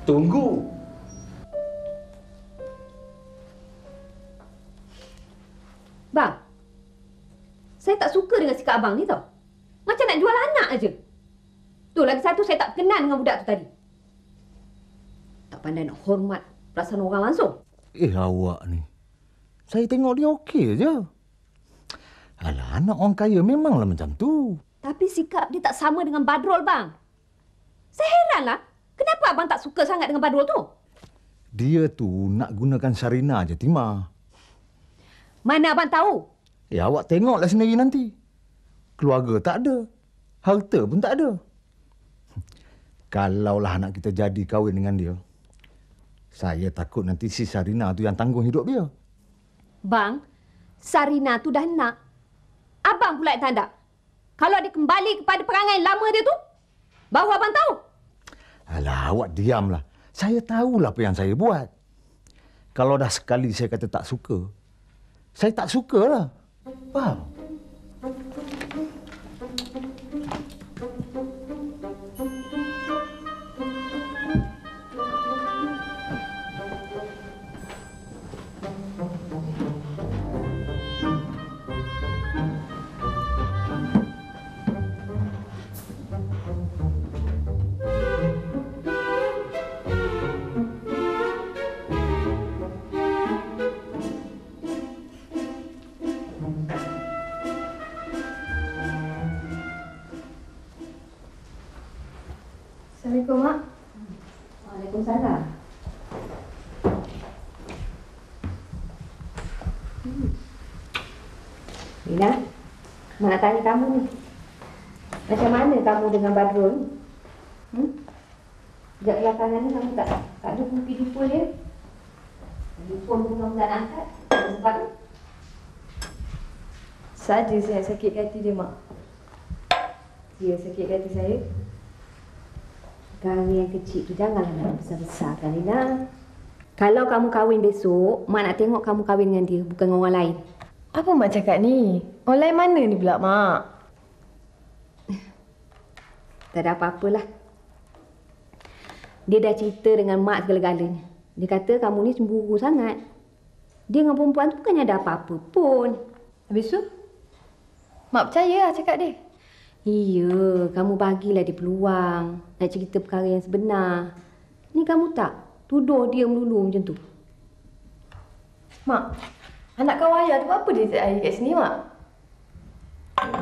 D: Tunggu.
G: Bang, saya tak suka dengan sikap abang ni tau. Macam nak jual anak aja. Tu lagi satu, saya tak kenal dengan budak tu tadi. Tak pandai nak hormat perasaan orang langsung.
C: Awak ni. Saya tengok dia okey je. Alah, anak orang kaya memanglah macam tu.
G: Tapi sikap dia tak sama dengan Badrul, bang. Saya heranlah, kenapa abang tak suka sangat dengan Badrul tu?
C: Dia tu nak gunakan Sarina je, Timah.
G: Mana abang tahu?
C: Awak tengoklah sendiri nanti. Keluarga tak ada. Harta pun tak ada. Kalaulah anak kita jadi kahwin dengan dia, saya takut nanti si Sarina tu yang tanggung hidup dia.
G: Bang, Sarina tu dah nak. Abang pula yang tak ada. Kalau dia kembali kepada perangai lama dia tu, baru abang tahu.
C: Alah, awak diamlah. Saya tahulah apa yang saya buat. Kalau dah sekali saya kata tak suka, saya tak sukalah. Faham?
H: Assalamualaikum, Mak.
G: Waalaikumsalam. Lina, Mak nak tanya kamu ni. Macam mana kamu dengan Badrul? Sejak belakangan ni kamu tak ada jumpa dia? Telefon pun kamu tak nak angkat? Sebab tu?
H: Saja saya sakit hati dia, Mak. Dia sakit hati saya.
G: Perkara yang kecil tu janganlah nak besar-besarkan, Lina. Kalau kamu kahwin besok, Mak nak tengok kamu kahwin dengan dia, bukan dengan orang lain.
H: Apa Mak cakap ni? Orang lain mana ni pula, Mak?
G: Tak ada apa-apalah. Dia dah cerita dengan Mak segala-galanya. Dia kata kamu ni cemburu sangat. Dia dengan perempuan tu bukannya ada apa-apa pun.
H: Habis tu? Mak percaya lah cakap dia.
G: Iya, kamu bagilah dia peluang nak cerita perkara yang sebenar. Ni kamu tak tuduh dia melulu macam tu.
H: Mak, anak kawan ayah tu apa dia tak air kat sini, Mak?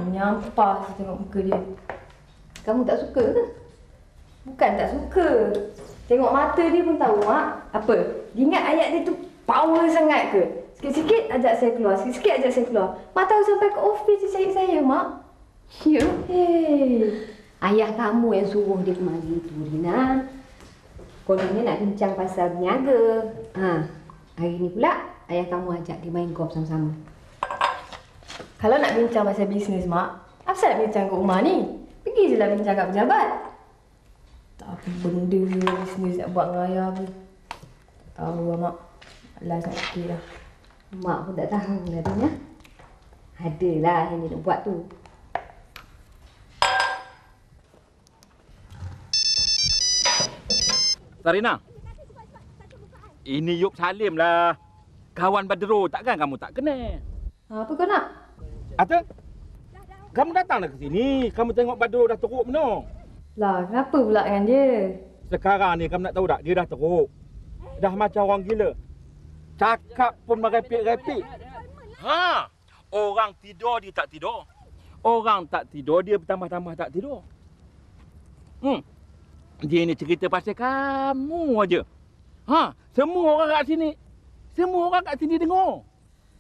H: Menyampah saya tengok muka dia.
G: Kamu tak suka ke?
H: Bukan tak suka. Tengok mata dia pun tahu, Mak. Apa? Dia ingat ayat dia tu power sangat ke? Sikit-sikit ajak saya keluar, sikit-sikit ajak saya keluar. Mak tahu sampai ke office dia cari saya, Mak.
G: Ya?
H: Hei.
G: Ayah kamu yang suruh dia kemari tu, Rina. Kononnya nak bincang pasal berniaga. Hari ni pula ayah kamu ajak dia main golf sama-sama.
H: Kalau nak bincang pasal bisnes, Mak, apa nak bincang kat rumah ni? Pergi je lah bincang kat pejabat. Tak apa benda bisnes nak buat dengan ayah pun. Tak tahu lah, Mak. Malas nak fikir lah.
G: Mak pun tak tahu lah, Rina. Adalah yang dia nak buat tu.
D: Sarina. Ini Yop Salim lah. Kawan Badro, takkan kamu tak kenal?
H: Apa kau nak?
D: Ata? Kamu datanglah ke sini. Kamu tengok Badro dah teruk mana?
H: Lah, kenapa pula dengan dia?
D: Sekarang ni kamu nak tahu tak? Dia dah teruk. Dah macam orang gila. Cakap pun merepek-repek. Orang tidur dia tak tidur. Orang tak tidur dia bertambah-tambah tak tidur. Dia ni cerita pasal kamu aja. Semua orang kat sini. Semua orang kat sini dengar.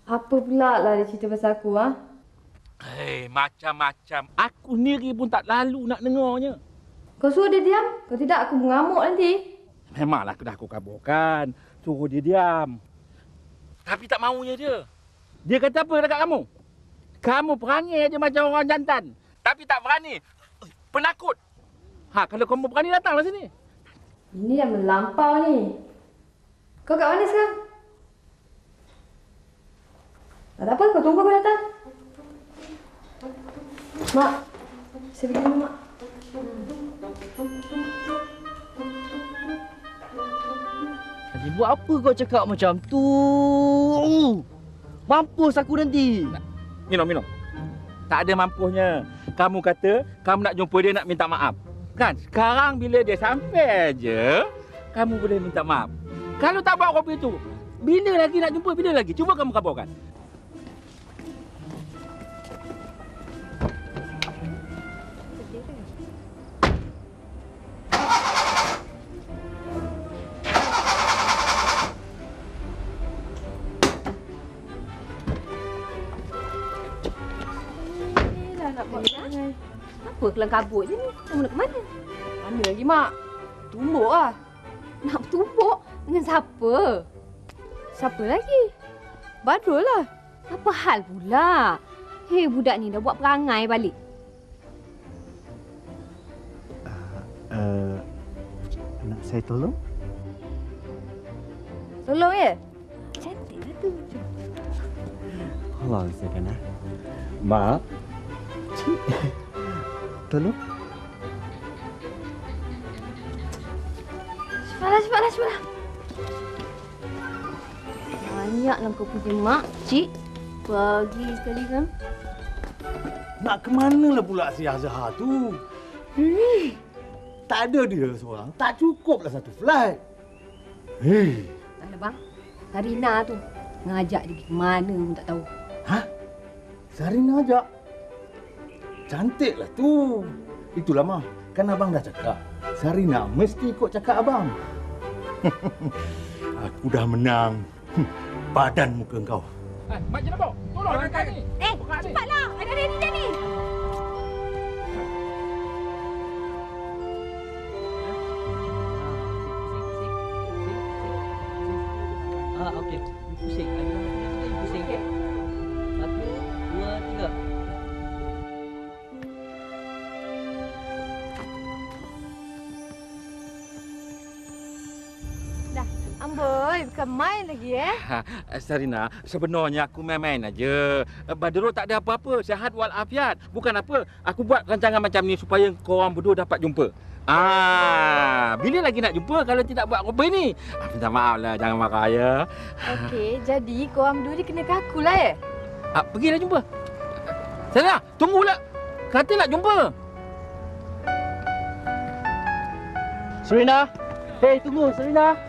H: Apa pula lah dia cerita pasal aku, ha?
D: Hei, macam-macam. Aku sendiri pun tak lalu nak dengarnya.
H: Kau suruh dia diam. Kalau tidak, aku mengamuk nanti.
D: Memanglah dah aku kaburkan. Suruh dia diam. Tapi tak maunya dia. Dia kata apa dekat kamu? Kamu perangai aja macam orang jantan. Tapi tak berani. Penakut. Kalau kamu berani datanglah sini.
H: Ini dah melampau ni. Kau kat mana sekarang? Tak apa, kau tunggu aku datang. Mak, saya pergi dulu, Mak.
A: Tadi buat apa kau cakap macam tu? Mampus aku nanti.
D: Minum. Tak ada mampusnya. Kamu kata kamu nak jumpa dia nak minta maaf. Kan? Sekarang bila dia sampai aja, kamu boleh minta maaf. Kalau tak buat kopi tu, bila lagi nak jumpa? Bila lagi? Cuba kamu kabarkan.
G: Apa kelang kabut je ni? Kamu nak ke mana?
H: Mana lagi, Mak? Tumbuk lah.
G: Nak bertumbuk? Dengan siapa?
H: Siapa lagi? Badrul lah.
G: Apa hal pula? Hei, budak ni dah buat perangai balik.
C: Nak saya tolong?
H: Tolong ya?
G: Cantiklah tu.
C: Allah kan Mak. Tolong.
G: Cepatlah. Banyaklah kau punya mak, cik. Pagi sekali kan.
C: Nak ke mana lah pula si Azhar tu? Tak ada dia seorang. Tak cukup lah satu flight.
G: Tak ada bang. Sarina tu ngajak dia pergi ke mana pun tak tahu.
C: Sarina ajak? Cantiklah tu. Itulah mah. Kan abang dah cakap, Sarina mesti ikut cakap abang. Aku dah menang. Padan muka kau.
D: Mak Jenabok, tolong angkat ni.
B: Cepatlah. Ada ready dah ni.
A: Okey. Pusing. Pusing. 1, 2, 3.
H: Amboi, bukan main lagi
D: Sarina, sebenarnya aku main-main aja. Badrul tak ada apa-apa, sihat walafiat. Bukan apa, aku buat rancangan macam ni supaya korang berdua dapat jumpa. Bila lagi nak jumpa kalau tidak buat apa ni? Minta maaf lah, jangan marah ya.
H: Okey, jadi korang berdua ni kena ke aku lah
D: Pergilah jumpa. Sarina, tunggulah. Kata nak jumpa.
A: Serena. Hei, tunggu Serena.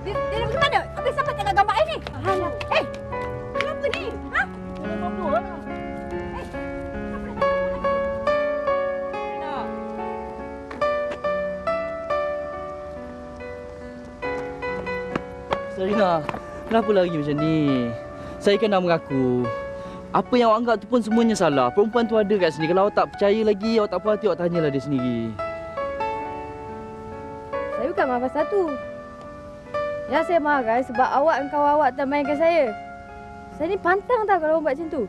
B: Dia dah pergi mana? Habis sampai tengah gambar air ni. Alah. Kenapa ni? Ha?
A: Serena, kenapa lagi macam ni? Saya kan dah mengaku. Apa yang awak anggap tu pun semuanya salah. Perempuan tu ada kat sini. Kalau awak tak percaya lagi, awak tak puas hati, awak tanyalah dia sendiri.
H: Saya bukan marah pasal tu. Yang saya marah sebab awak dan kawan awak tak mainkan saya. Saya ni pantang tau kalau orang buat macam tu.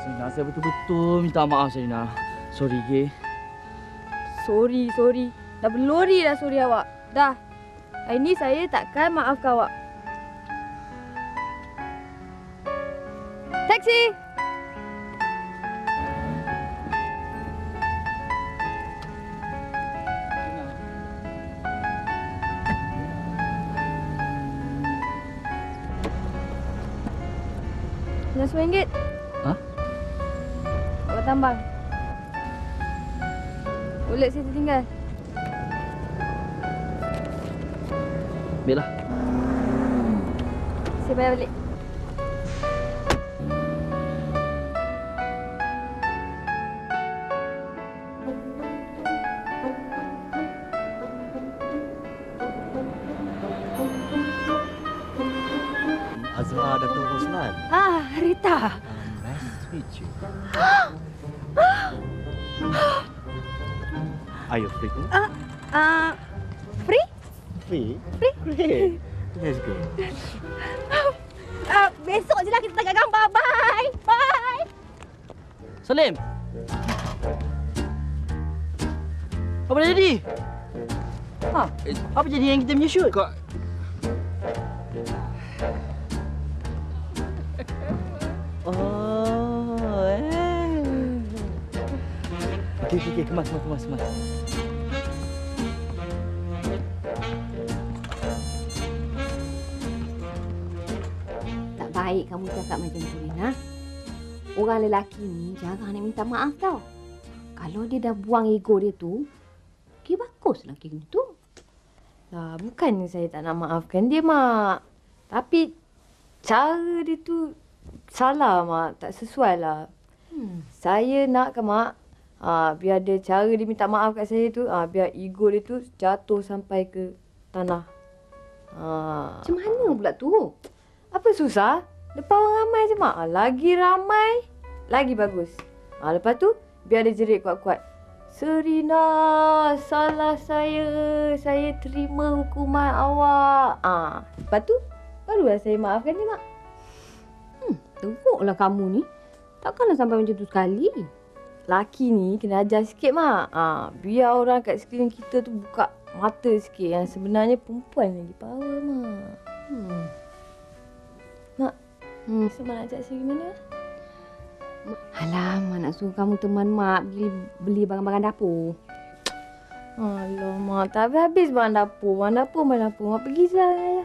A: Serena, saya betul-betul minta maaf Serena. Sorry, okay?
H: Sorry. Dah berlori dah sorry awak. Dah. Hari ni saya takkan maafkan awak. Taksi! RM10.
A: Ha?
H: Awak tambang. Wallet saya tertinggal.
A: Ambillah.
H: Saya bayar balik.
C: Azhar Datuk Roslan.
B: Rita.
C: Nice to meet you. Are you free?
B: Free?
C: Free? Great. Let's go.
B: Besok je lah kita tengah gambar. Bye. Bye.
A: Salim. Apa dah jadi? Apa jadi yang kita punya shoot?
D: Kau
A: Okey, kemas.
G: Tak baik kamu cakap macam tu, Rina. Orang lelaki ni jarang nak minta maaf tau. Kalau dia dah buang ego dia tu, bagus lelaki ni tu.
H: Lah, bukannya saya tak nak maafkan dia, Mak. Tapi cara dia tu salah, Mak. Tak sesuai lah. Saya nak ke Mak, biar dia cara dia minta maaf kat saya tu, biar ego dia tu jatuh sampai ke tanah.
G: Macam mana pula tu?
H: Apa susah? Depan orang ramai je, Mak. Lagi ramai, lagi bagus. Lepas tu, biar dia jerit kuat-kuat. Serina, salah saya terima hukuman awak. Lepas tu, barulah saya maafkan dia, Mak.
G: Teruklah kamu ni. Takkanlah sampai macam tu sekali.
H: Laki ni kena ajar sikit, Mak. Biar orang kat sekeliling kita tu buka mata sikit. Yang sebenarnya perempuan lagi power, Mak. Mak, Mak nak ajak saya pergi mana?
G: Alah, Mak nak suruh kamu teman Mak pergi beli barang-barang dapur.
H: Alah, Mak. Tak habis-habis barang dapur. Mak pergi saja.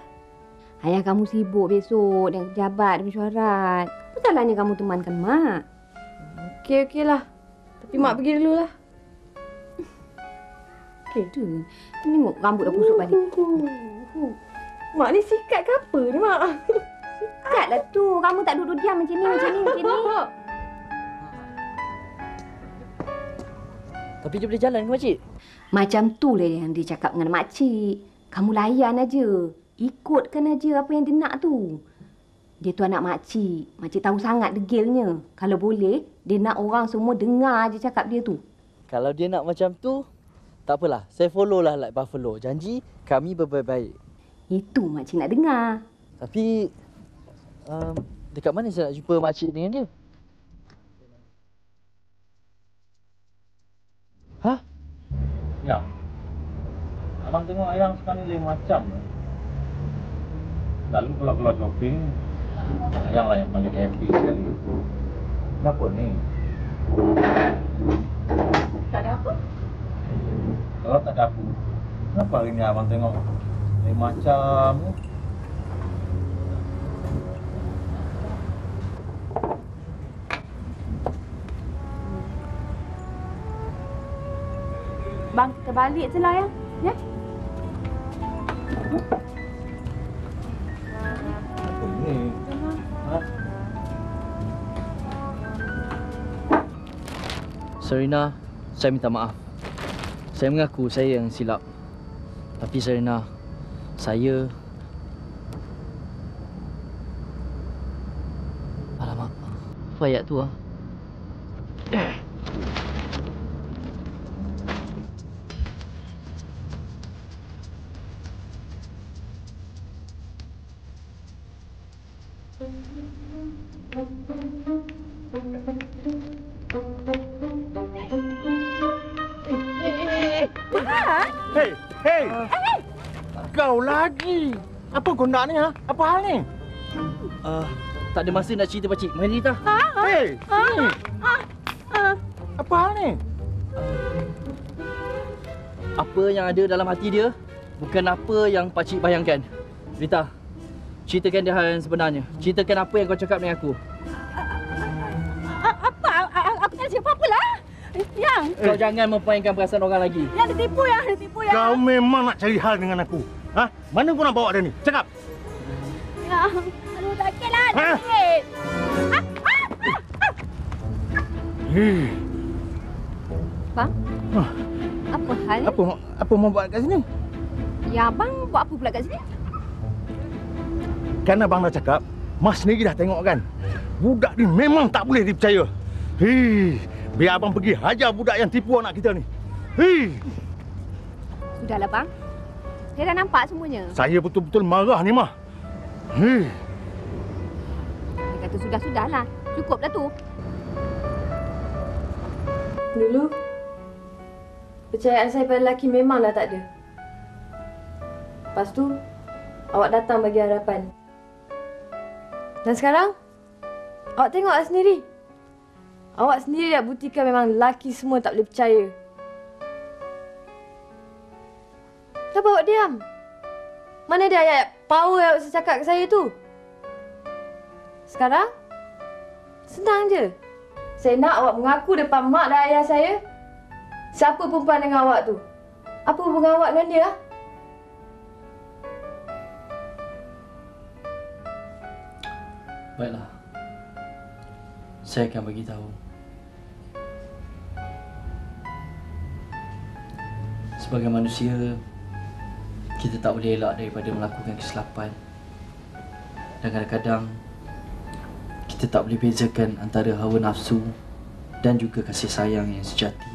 G: Ayah kamu sibuk besok dengan pejabat dan mesyuarat. Apa salahnya kamu temankan Mak?
H: Okey lah. Tapi Mak pergi dulu lah.
G: Okey tu. Tengok rambut dah busuk balik.
H: Mak ni sikat ke apa ni, Mak?
G: Sikatlah tu. Kamu tak duduk diam macam ni.
A: Tapi dia boleh jalan ke makcik?
G: Macam tu lah yang dia cakap dengan makcik. Kamu layan aja. Ikutkan aja apa yang dia nak tu. Dia tu anak makcik. Makcik tahu sangat degilnya. Kalau boleh, dia nak orang semua dengar je cakap dia tu.
A: Kalau dia nak macam tu, tak apalah. Saya follow lah like Buffalo. Janji kami berbaik-baik.
G: Itu makcik nak dengar.
A: Tapi, dekat mana saya nak jumpa makcik dengan dia? Hah?
C: Ya. Abang tengok ayang sekarang ni lain macam. Lalu kalau keluar shopping, ayang lah yang paling happy sekali. Kenapa ni?
G: Tak ada apa?
C: Kalau tak ada apa, kenapa hari ni abang tengok lain macam ni?
B: Bang, kita balik je lah, Yang. Ya?
C: Apa ni? Ha?
A: Serena, saya minta maaf. Saya mengaku saya yang silap. Tapi Serena, saya... Alamak, apa ayat tu ah?
C: Hei, hei! Kau lagi! Apa kau nak ni, ha? Apa hal ni?
A: Tak ada masa nak cerita pakcik. Mari Rita.
C: Hei, sini! Apa hal ni?
A: Apa yang ada dalam hati dia bukan apa yang pakcik bayangkan. Rita, ceritakan dia hal yang sebenarnya. Ceritakan apa yang kau cakap dengan aku.
B: Aku tak cakap apa-apa lah. Yang.
A: Kau jangan mempermainkan perasaan orang lagi.
B: Yang dia tipu, Yang. Dia tipu, Yang.
C: Kau memang nak cari hal dengan aku. Ha? Mana kau nak bawa dia ni? Cakap!
B: Yang. Aduh, sakit lah.
C: Ha?
B: Sakit.
C: Hei,
G: Bang, apa hal ni?
C: apa mau buat kat sini?
G: Ya, abang buat apa pula kat sini?
C: Kan abang dah cakap, Mas sendiri dah tengok kan. Budak ni memang tak boleh dipercaya. Hei, biar abang pergi hajar budak yang tipu anak kita ni. Hei,
G: Sudahlah, bang. Saya dah nampak semuanya.
C: saya betul-betul marah ni, Mah. Hei,
G: Dia kata sudah-sudahlah. Cukup dah tu.
F: Dulu, percayaan saya pada lelaki memanglah tak ada. Lepas tu, awak datang bagi harapan. Dan sekarang, awak tengoklah sendiri. Awak sendiri dah buktikan memang lelaki semua tak boleh percaya. Kenapa awak diam? Mana ada ayat power yang awak cakap ke saya tu? Sekarang, senang je. Saya nak awak mengaku depan mak dan ayah saya siapa perempuan dengan awak tu. Apa hubungan awak dengan dia?
A: Baiklah. Saya akan bagi tahu. Sebagai manusia, kita tak boleh elak daripada melakukan kesilapan. Dan kadang-kadang kita tak boleh bezakan antara hawa nafsu dan juga kasih sayang yang sejati.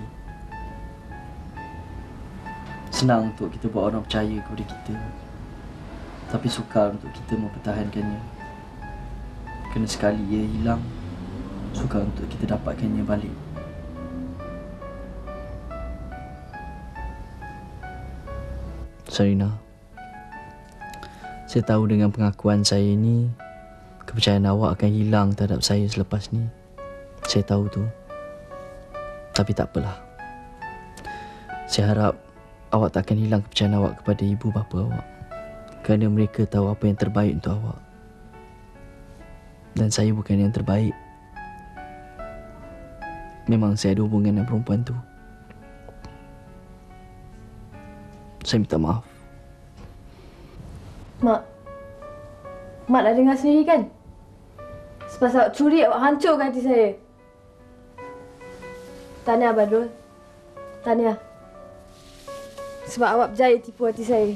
A: Senang untuk kita buat orang percaya kepada kita, tapi sukar untuk kita mempertahankannya. Kerana sekali ia hilang, sukar untuk kita dapatkannya balik. Serena, saya tahu dengan pengakuan saya ini, kepercayaan awak akan hilang terhadap saya selepas ni. Saya tahu tu. Tapi tak apalah. Saya harap awak tak akan hilang kepercayaan awak kepada ibu bapa awak. Kerana mereka tahu apa yang terbaik untuk awak. Dan saya bukan yang terbaik. Memang saya ada hubungan dengan perempuan tu. Saya minta maaf.
F: Mak dah dengar sendiri kan? Selepas awak curi, awak hancurkan hati saya. Tahniah Badrul. Tahniah. Sebab awak berjaya tipu hati saya.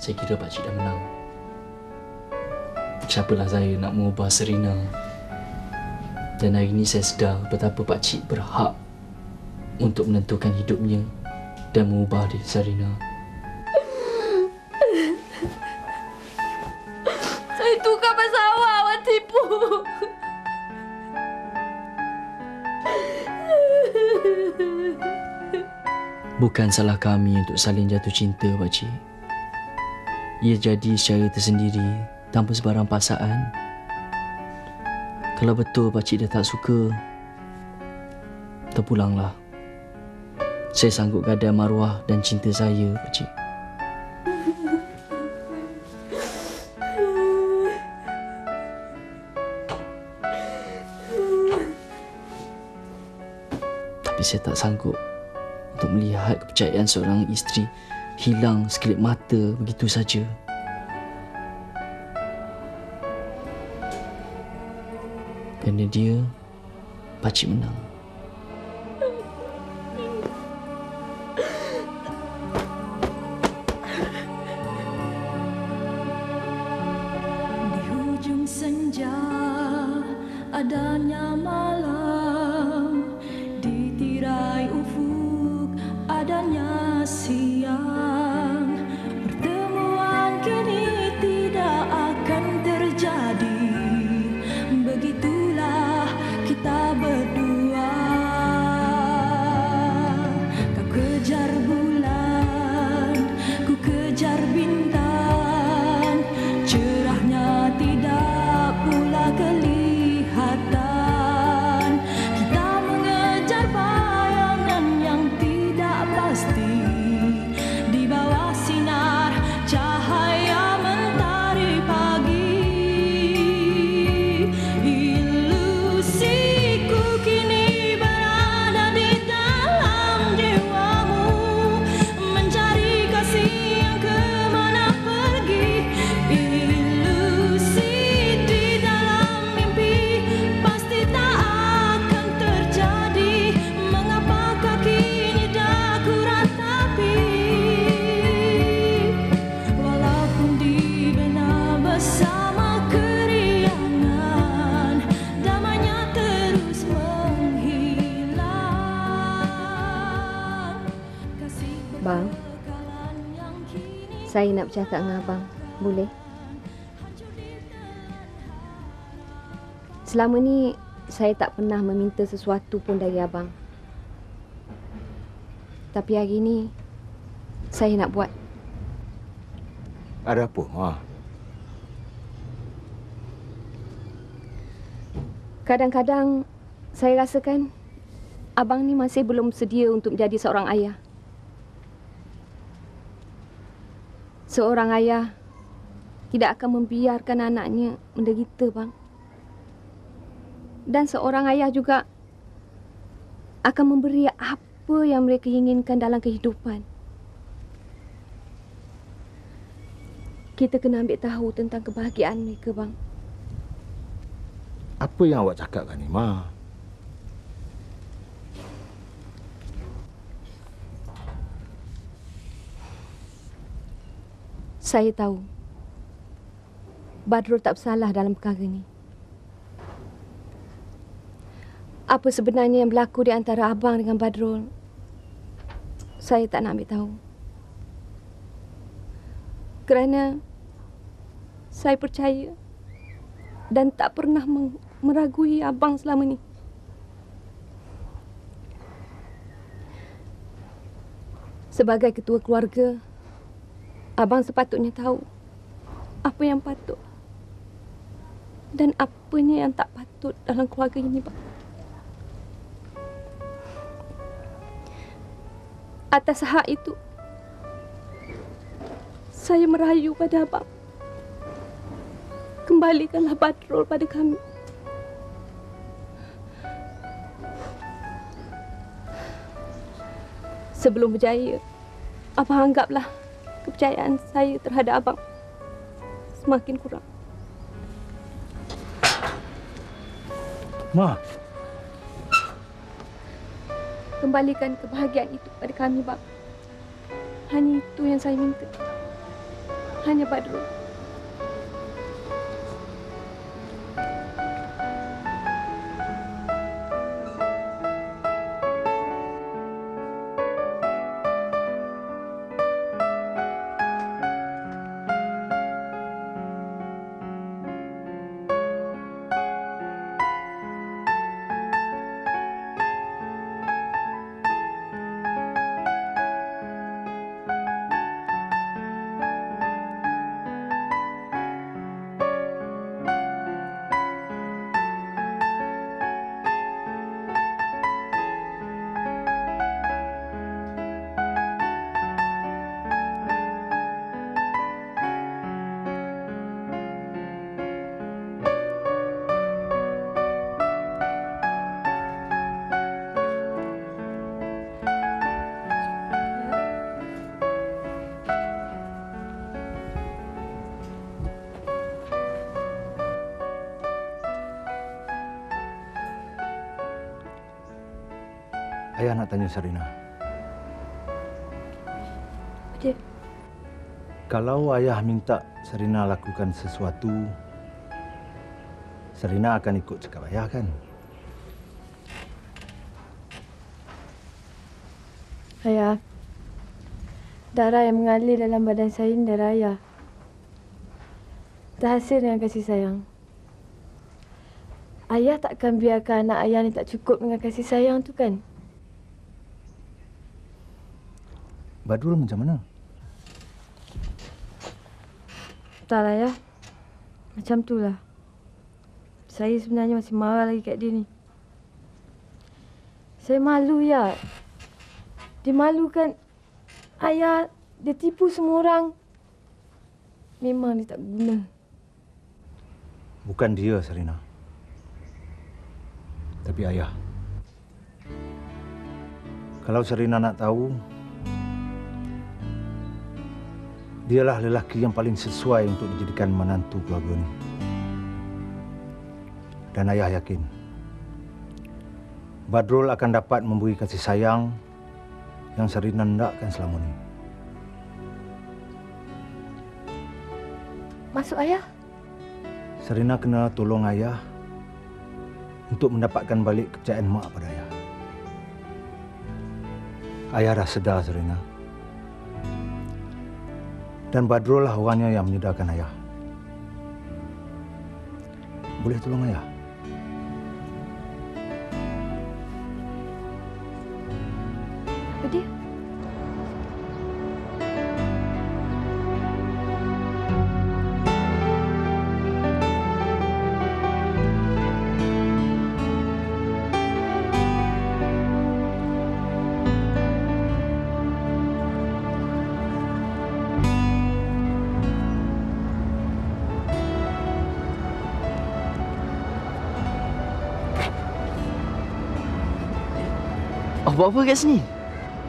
A: Saya kira pakcik dah menang. Siapalah saya nak mengubah Serena. Dan hari ini saya sedar betapa pakcik berhak untuk menentukan hidupnya dan mengubah diri Serena.
F: Saya tukar pasal awak tipu.
A: Bukan salah kami untuk saling jatuh cinta, pakcik. Ia jadi secara tersendiri, tanpa sebarang paksaan. Kalau betul pakcik dah tak suka, terpulanglah. Saya sanggup gadai maruah dan cinta saya, pakcik. Tapi saya tak sanggup untuk melihat kepercayaan seorang isteri hilang sekelip mata begitu saja. Kerana dia, pakcik menang.
J: Di hujung senja adanya malam, di tirai ufuk adanya siang. Pertemuan kini tidak akan terjadi. Begitulah kita berdua. Kau kejar bulan, ku kejar bintang. Cerahnya tidak pula kelihatan. Kita mengejar bayangan yang tidak pasti di bawah sinar cahaya mentari pagi. Ilusiku kini berada di dalam jiwamu, mencari kasih yang kemana pergi. Ilusi di dalam mimpi pasti tak akan terjadi. Mengapakah kini dah ku ratapi? Walaupun dibina bersama keriangan, damainya terus menghilang. Kasih
G: Bang,
J: kebekalan yang kini
G: saya nak bercakap dengan abang. Boleh? Selama ni, saya tak pernah meminta sesuatu pun dari abang. Tapi hari ni, saya nak buat.
C: Ada apa, Ma?
G: Kadang-kadang, saya rasakan abang ni masih belum sedia untuk menjadi seorang ayah. Seorang ayah tidak akan membiarkan anaknya menderita, bang. Dan seorang ayah juga akan memberi apa yang mereka inginkan dalam kehidupan. Kita kena ambil tahu tentang kebahagiaan mereka, bang.
C: Apa yang awak cakapkan ni, Ma?
G: Saya tahu Badrul tak bersalah dalam perkara ni. Apa sebenarnya yang berlaku di antara abang dengan Badrul, saya tak nak ambil tahu. Kerana saya percaya dan tak pernah meragui abang selama ni. Sebagai ketua keluarga, abang sepatutnya tahu apa yang patut dan apanya yang tak patut dalam keluarga ini, Pak.
B: Atas hak itu, saya merayu pada abang. Kembalikanlah Badrul pada kami. Sebelum berjaya, abang anggaplah kepercayaan saya terhadap abang semakin kurang.
C: Ma,
B: Kembalikan kebahagiaan itu pada kami, bang. Hanya itu yang saya minta. Hanya Badrul.
C: ayah nak tanya Sarina.
B: Dia,
C: Kalau ayah minta Sarina lakukan sesuatu, Sarina akan ikut cakap ayah kan?
F: Ayah, darah yang mengalir dalam badan saya ini darah ayah. Terhasil dengan kasih sayang. Ayah takkan biarkan anak ayah ni tak cukup dengan kasih sayang tu kan?
C: Badrul macam mana?
F: Entahlah ya. Macam tu lah. Saya sebenarnya masih marah lagi kat dia ni. Saya malu ya. Dia malukan ayah. Dia tipu semua orang. Memang dia tak guna.
C: Bukan dia, Sarina. Tapi ayah. Kalau Sarina nak tahu, dialah lelaki yang paling sesuai untuk dijadikan menantu keluarga ini. Dan ayah yakin, Badrul akan dapat memberi kasih sayang yang Sarina hendakkan selama ini.
F: Maksud ayah?
C: Sarina kena tolong ayah untuk mendapatkan balik kepercayaan mak pada ayah. Ayah dah sedar, Sarina. Dan Badrul lah orangnya yang menyedarkan ayah. Boleh tolong ayah?
F: Apa dia?
A: Buat apa kat sini?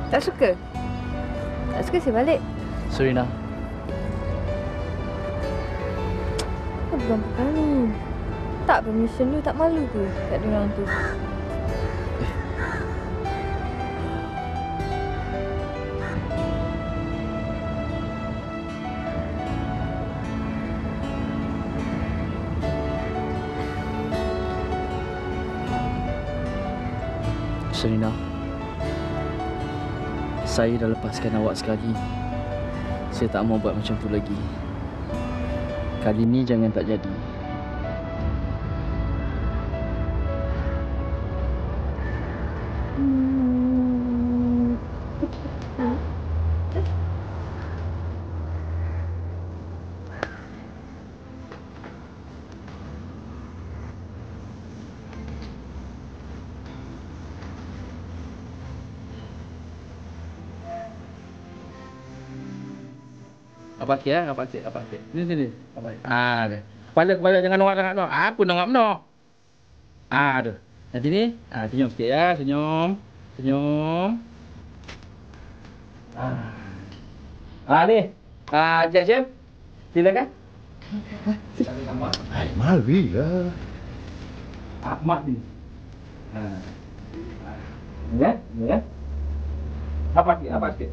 F: Tak suka? Tak suka saya balik.
A: Sorry, Nah.
F: Apa bukan kali? Tak permission tu, tak malu ke kat diorang tu?
A: Sarina, saya dah lepaskan awak sekali. Saya tak mau buat macam tu lagi. Kali ni jangan tak jadi.
D: Apa sikit ya? Apa sikit. Sini. Apa? Ada. Kepala jangan nongak sangat noh. Apa nongak noh? Ada. Nanti ni, senyum sikit ya, senyum. Ni. Chef. Silakan.
C: Mari lah.
D: Ahmad ni. Ya. Apa sikit.